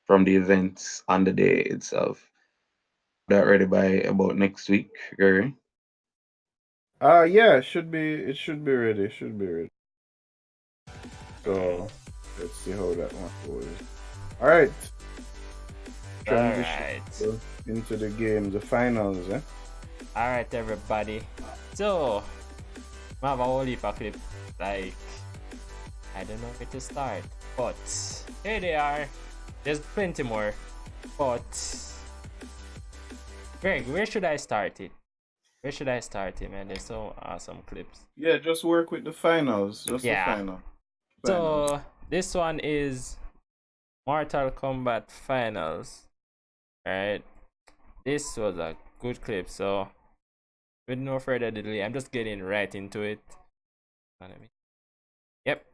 from the events on the day itself. That ready by about next week, Gary. Yeah, it should be ready. It should be ready. So let's see how that one goes. All right, transition Alright. into the game, the finals. Alright, everybody. So, I have a whole heap of clip. Like, I don't know where to start. But, here they are. There's plenty more. But, Greg, where should I start it? Where should I start it, man? There's so awesome clips. Yeah, just work with the finals. Just Yeah. the final. So, this one is Mortal Kombat Finals. Right? This was a good clip. So, with no further delay, I'm just getting right into it. Yep.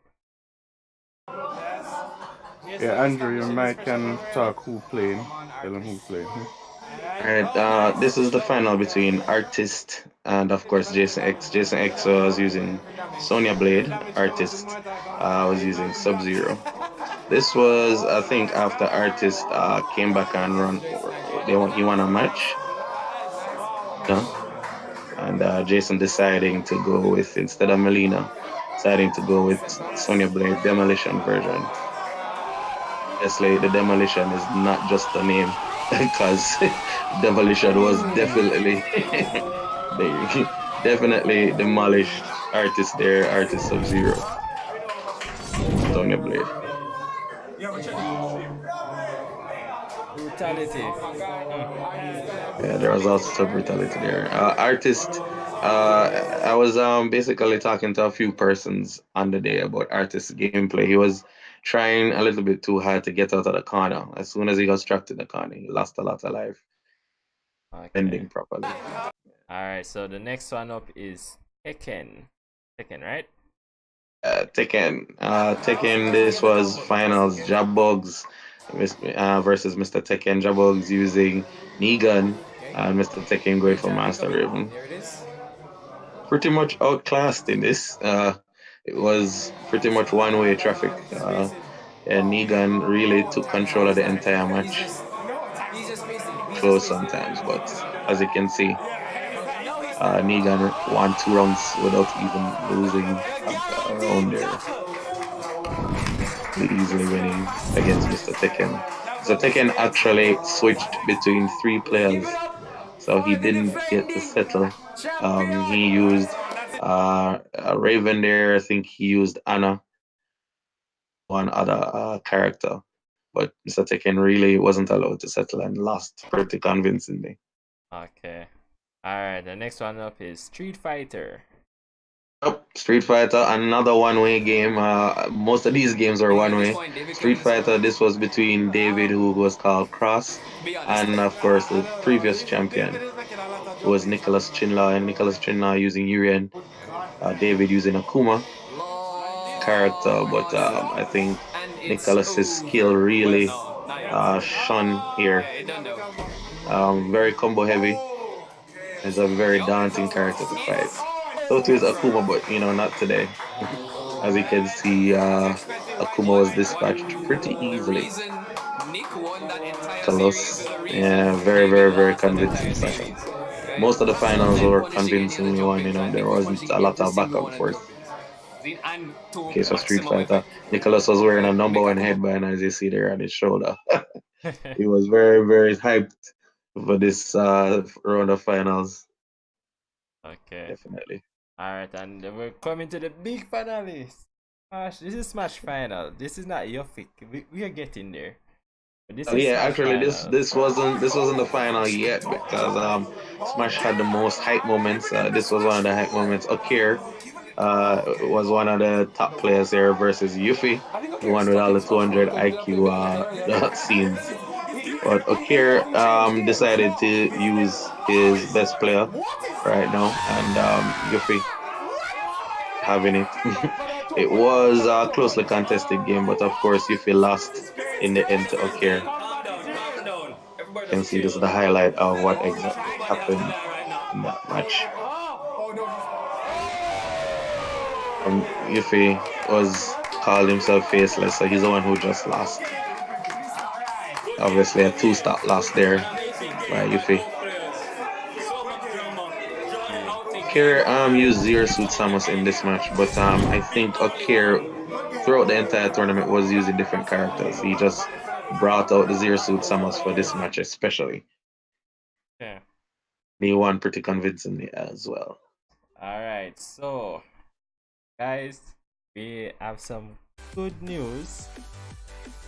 Yeah, Andrew, your mic can talk who playing. Tell them who playing. Alright, this is the final between Artist and of course Jason X. Jason X was using Sonya Blade. Artist was using Sub Zero. This was, I think, after Artist came back and he won a match. No? And Jason deciding to go with, instead of Melina, deciding to go with Sonya Blade Demolition version. Obviously, the Demolition is not just a name, because Demolition was definitely they definitely demolished Artist there, Artist Sub Zero, Sonya Blade. Brutality. Yeah, there was also brutality there. Artist, I was basically talking to a few persons on the day about Artist's gameplay. He was trying a little bit too hard to get out of the corner. As soon as he got trapped in the corner, he lost a lot of life. Okay. Bending properly. Alright, so the next one up is Tekken. Tekken, right? Tekken, this was finals. Jabbugs versus Mr. Tekken. Jabbugs using Negan, and Mr. Tekken going for Master Raven. Pretty much outclassed in this. It was pretty much one-way traffic. And Negan really took control of the entire match. Close sometimes, but as you can see, Negan won 2 rounds without even losing a round there. Easily winning against Mr. Tekken. So Tekken actually switched between 3 players, so he didn't get to settle. He used a Raven there. I think he used Anna, one other character, but Mr. Tekken really wasn't allowed to settle and lost pretty convincingly. Okay. Alright, the next one up is Street Fighter. Street Fighter, another one-way game. Most of these games are one-way. Street Fighter, this was between David, who was called Cross, and of course the previous champion, who was Nicholas Chinlaw, and Nicholas Chinlaw using Urian, David using Akuma character, but I think Nicholas's skill really shone here. Very combo heavy. It's a very daunting character to fight. So too is Akuma, but not today. As you can see, Akuma was dispatched pretty easily. Close. Yeah, very, very, very convincing fight. Most of the finals were convincingly won, there wasn't a lot of back and forth. Okay, so Street Fighter. Nicholas was wearing a number 1 headband, as you see there on his shoulder. He was very, very hyped for this round of finals. Okay. Definitely. Alright, and we're coming to the big finalists. Smash, this is Smash Final. This is not Yuffie. We are getting there. But this Oh, is yeah, Smash actually, this Finals. this wasn't the final yet because Smash had the most hype moments. This was one of the hype moments. Akir was one of the top players there versus Yuffie, the one with all the 200 IQ scenes. But Akir decided to use his best player right now, and Yuffie having it. It was a closely contested game, but of course Yuffie lost in the end to Akir. You can see this is the highlight of what exactly happened in that match. Yuffie was called himself faceless, so he's the one who just lost. Obviously, a two-stop loss there by Yuffie. Akir used Zero Suit Samus in this match, but I think Akir throughout the entire tournament was using different characters. He just brought out the Zero Suit Samus for this match especially. Yeah. He won pretty convincingly as well. Alright, so guys, we have some good news.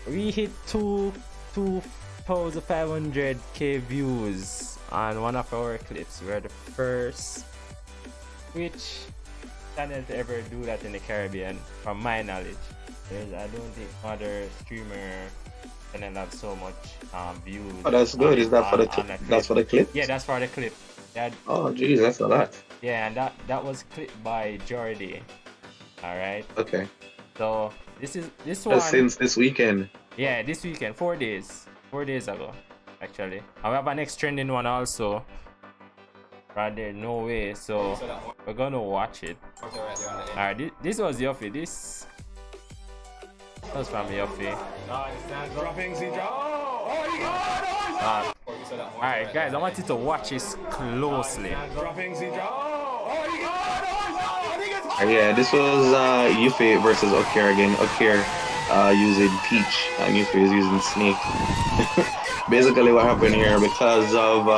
We hit 2,500k views on one of our clips. We're the first Twitch channel to ever do that in the Caribbean, from my knowledge. I don't think other streamer channel have so much views. Oh, that's good. Is that for the that's for the clip? Yeah, that's for the clip. Oh, geez, that's a lot. Yeah, and that was clipped by Jordy. All right. Okay. So this one. Since this weekend. Yeah, this weekend, 4 days ago, actually. I have an next trending one also. Right there, no way. So we're gonna watch it. Alright, this was Yuffie. This was from Yuffie. Alright, guys, I want you to watch this closely. Yeah, this was Yuffie versus Akir again. Akir using Peach and Yuffie is using Snake. Basically what happened here, because of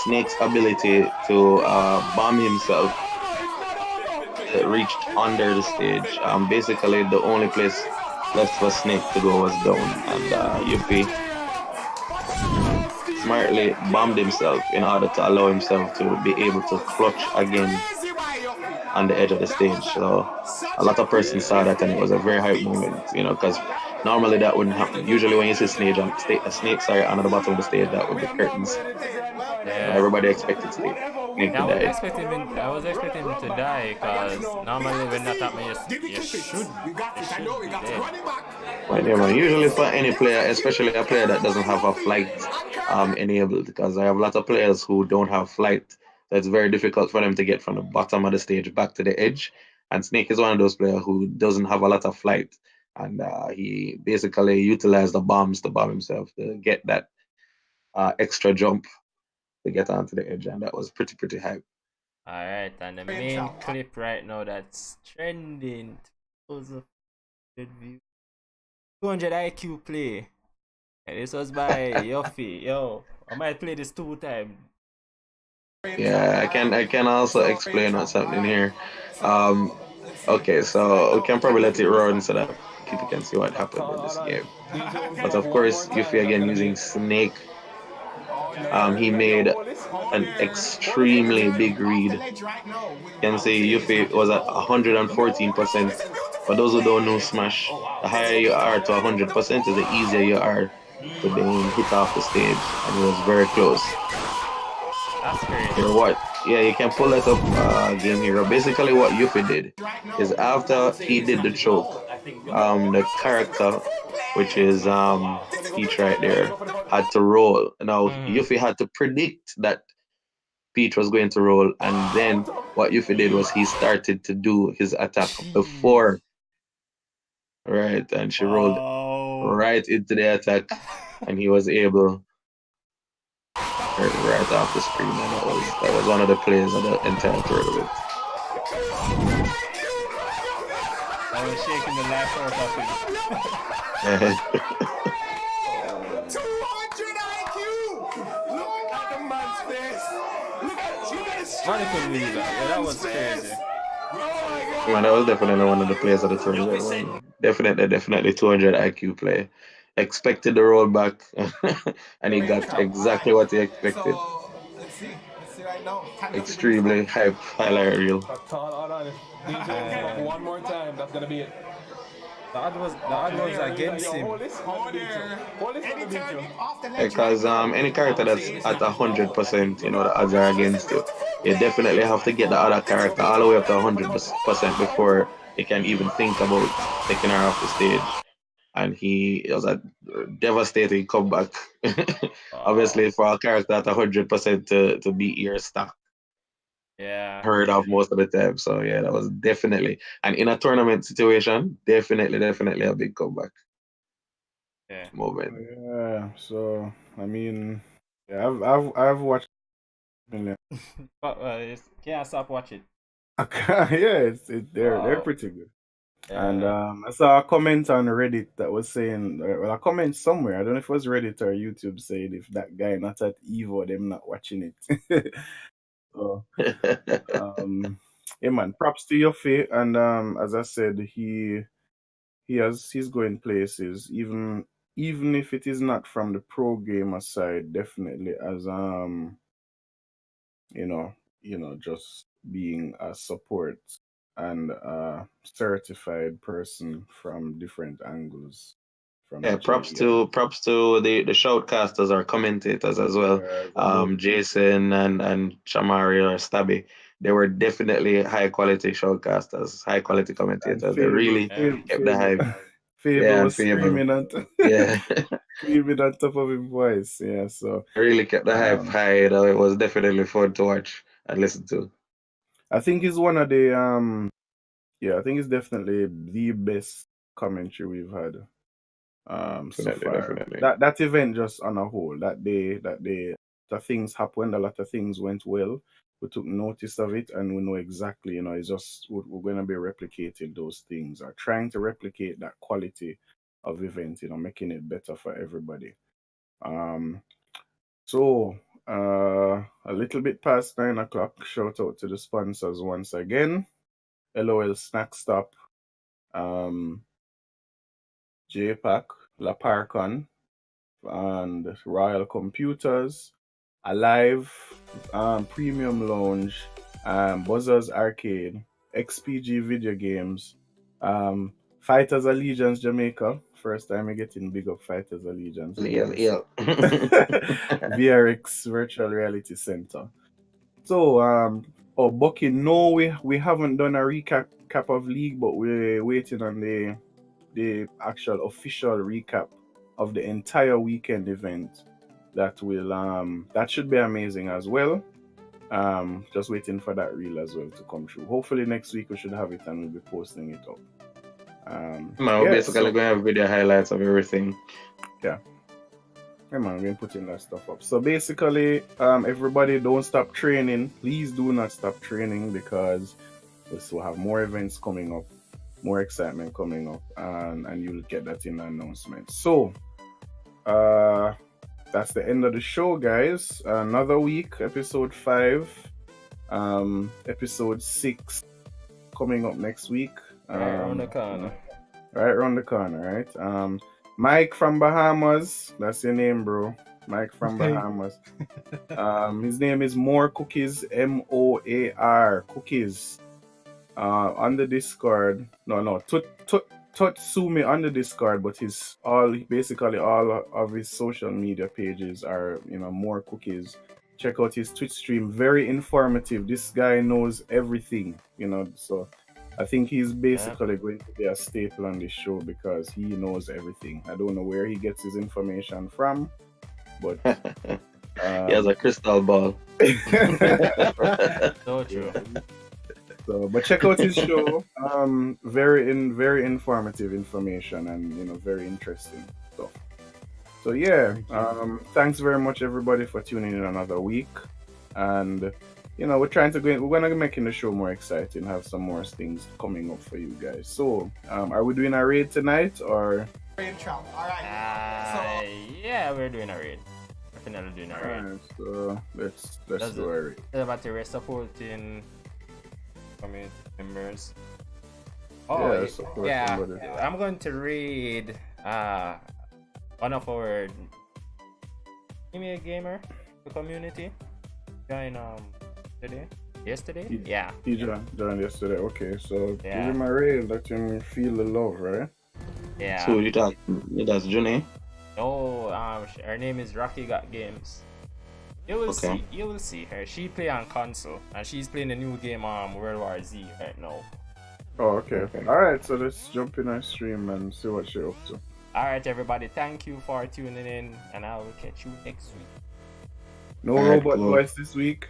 Snake's ability to bomb himself, it reached under the stage. Basically the only place left for Snake to go was down, and Yuffie smartly bombed himself in order to allow himself to be able to clutch again on the edge of the stage. So a lot of persons saw that and it was a very hype moment, because normally that wouldn't happen. Usually when you see snakes on the bottom of the stage, that would be curtains. Yeah. Everybody expected Snake to die. I was expecting him to die, because normally when that happens, you should be dead. Well, yeah, man. Usually for any player, especially a player that doesn't have a flight enabled, because I have a lot of players who don't have flight. So it's very difficult for them to get from the bottom of the stage back to the edge. And Snake is one of those players who doesn't have a lot of flight. And he basically utilized the bombs to bomb himself to get that extra jump to get onto the edge. And that was pretty hype. Alright, and the main clip right now that's trending, 200 views, 200 IQ play. And this was by Yuffie. Yo, I might play this 2 times. Yeah, I can also explain what's happening here. Okay, so we can probably let it run so that people can see what happened in this game. But of course, Yuffie again using Snake. He made an extremely big read. You can see Yuffie was at 114%. For those who don't know Smash, the higher you are to 100% is the easier you are to then hit off the stage, and it was very close. That's crazy. You know what? Yeah, you can pull that up, Game Hero. Basically, what Yuffie did is after he did the choke, the character, which is Peach right there, had to roll. Now, Yuffie had to predict that Peach was going to roll, and then what Yuffie did was he started to do his attack before. Right, and she rolled right into the attack, and he was able right off the screen, and that was one of the plays of the entire tournament. I was shaking the life out of him. 200 IQ! Look at the man's face! Look at Man, I couldn't believe that. Yeah, that was crazy. Man, that was definitely one of the plays of the tournament. Definitely 200 IQ play. expected the rollback, and he got exactly what he expected. So let's see right now. Extremely hype highlight reel. Tall order. And if DJ come up one more time, that's gonna be it. The ad was against him. Hold this. Hold this. Because any character that's at 100%, you know, the odds are against you. You definitely have to get the other character all the way up to 100% before you can even think about taking her off the stage. And it was a devastating comeback. Obviously, for a character at 100% to beat your stock, Yeah. heard of most of the time. So yeah, that was definitely, and in a tournament situation, definitely a big comeback Yeah. moment. Yeah. So I mean, yeah, I've watched. Million. But can't stop watching. Yeah, they're Wow. pretty good. Yeah. And I saw a comment on Reddit that was saying, well, a comment somewhere, I don't know if it was Reddit or YouTube, saying if that guy not at Evo, them not watching it. So, yeah, man, props to your fate. And as I said, he's going places, even if it is not from the pro gamer side, definitely as you know, just being a support and a certified person from different angles. From Yeah, props JEI. to the shoutcasters or commentators as well. Jason and Shamari or Stabby. They were definitely high quality shoutcasters, high quality And commentators. They really kept the hype. Faber Yeah, was Faber. screaming on Yeah, screaming on top of his voice. Yeah, so really kept the hype high. Though it was definitely fun to watch and listen to. I think it's one of the I think it's definitely the best commentary we've had so far. Definitely. That event just on a whole, that day the things happened, a lot of things went well. We took notice of it and we know exactly, you know, it's just we're going to be replicating those things or trying to replicate that quality of event, you know, making it better for everybody. So a little bit past 9 o'clock, shout out to the sponsors once again. LOL Snack Stop, JPAC, La Parcon, and Royal Computers, Alive, Premium Lounge, Buzzers Arcade, XPG Video Games, Fighters Allegiance Jamaica. First time I getting big up Fighters Allegiance. Yeah. VRX Virtual Reality Center. So, Bucky, no, we haven't done a recap of League, but we're waiting on the actual official recap of the entire weekend event. That should be amazing as well. Just waiting for that reel as well to come through. Hopefully next week we should have it and we'll be posting it up. We're basically going to have video highlights of everything. Yeah, man, we're putting that stuff up. So basically, everybody don't stop training. Please do not stop training because we still have more events coming up, more excitement coming up, and you'll get that in the announcement. So, that's the end of the show, guys. Another week, episode 5, episode 6 coming up next week. Right around the corner. Right around the corner, right? Mike from Bahamas, that's your name, bro. Mike from Bahamas. His name is More Cookies, MOAR Cookies. On the Discord, Totsumi on the Discord, but basically all of his social media pages are, you know, More Cookies. Check out his Twitch stream, very informative. This guy knows everything, you know, so I think he's basically going to be a staple on this show because he knows everything. I don't know where he gets his information from, but he has a crystal ball. So true. So, but check out his show. Very informative information and, you know, very interesting stuff. So yeah, thanks very much everybody for tuning in another week, and you know we're gonna be making the show more exciting, have some more things coming up for you guys. So, are we doing a raid tonight or? Raid Trump. All right. Yeah, we're doing a raid. Definitely doing a raid. Alright, so let's do a raid. About the rest supporting community members. Support somebody. I'm going to read one of our anime gamer, the community, joined yesterday. Yeah. He joined yesterday. Okay, so Yeah. give him a raise. Let him feel the love, right? Yeah. So that's Juni. No, her name is Rocky Got Games. You will Okay. see. You will see her. She play on console, and she's playing a new game World War Z right now. Oh, okay. All right, so let's jump in our stream and see what she's up to. All right, everybody. Thank you for tuning in, and I will catch you next week. No All right, robot cool. voice this week.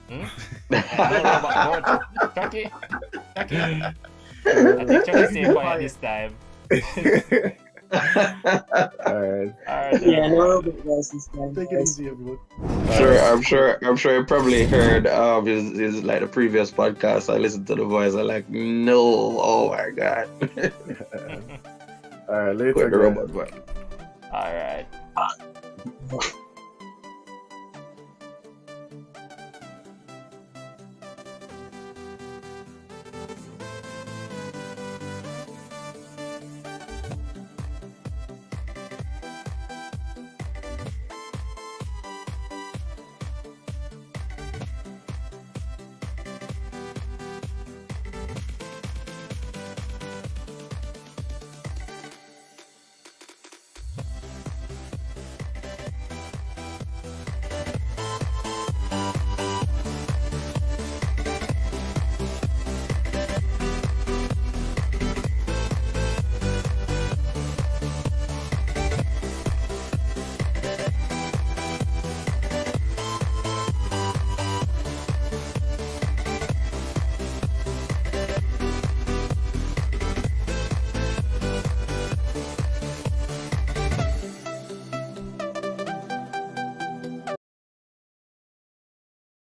No robot board. Chucky. I think Chucky stay quiet this time. All right. Alright, Yeah, everyone. no robot voices, man. Take it easy, everyone. I'm sure you probably heard his like the previous podcast. I listened to the voice. I'm like, no, oh my god. All right, later. Quit the guys. robot voice. Alright.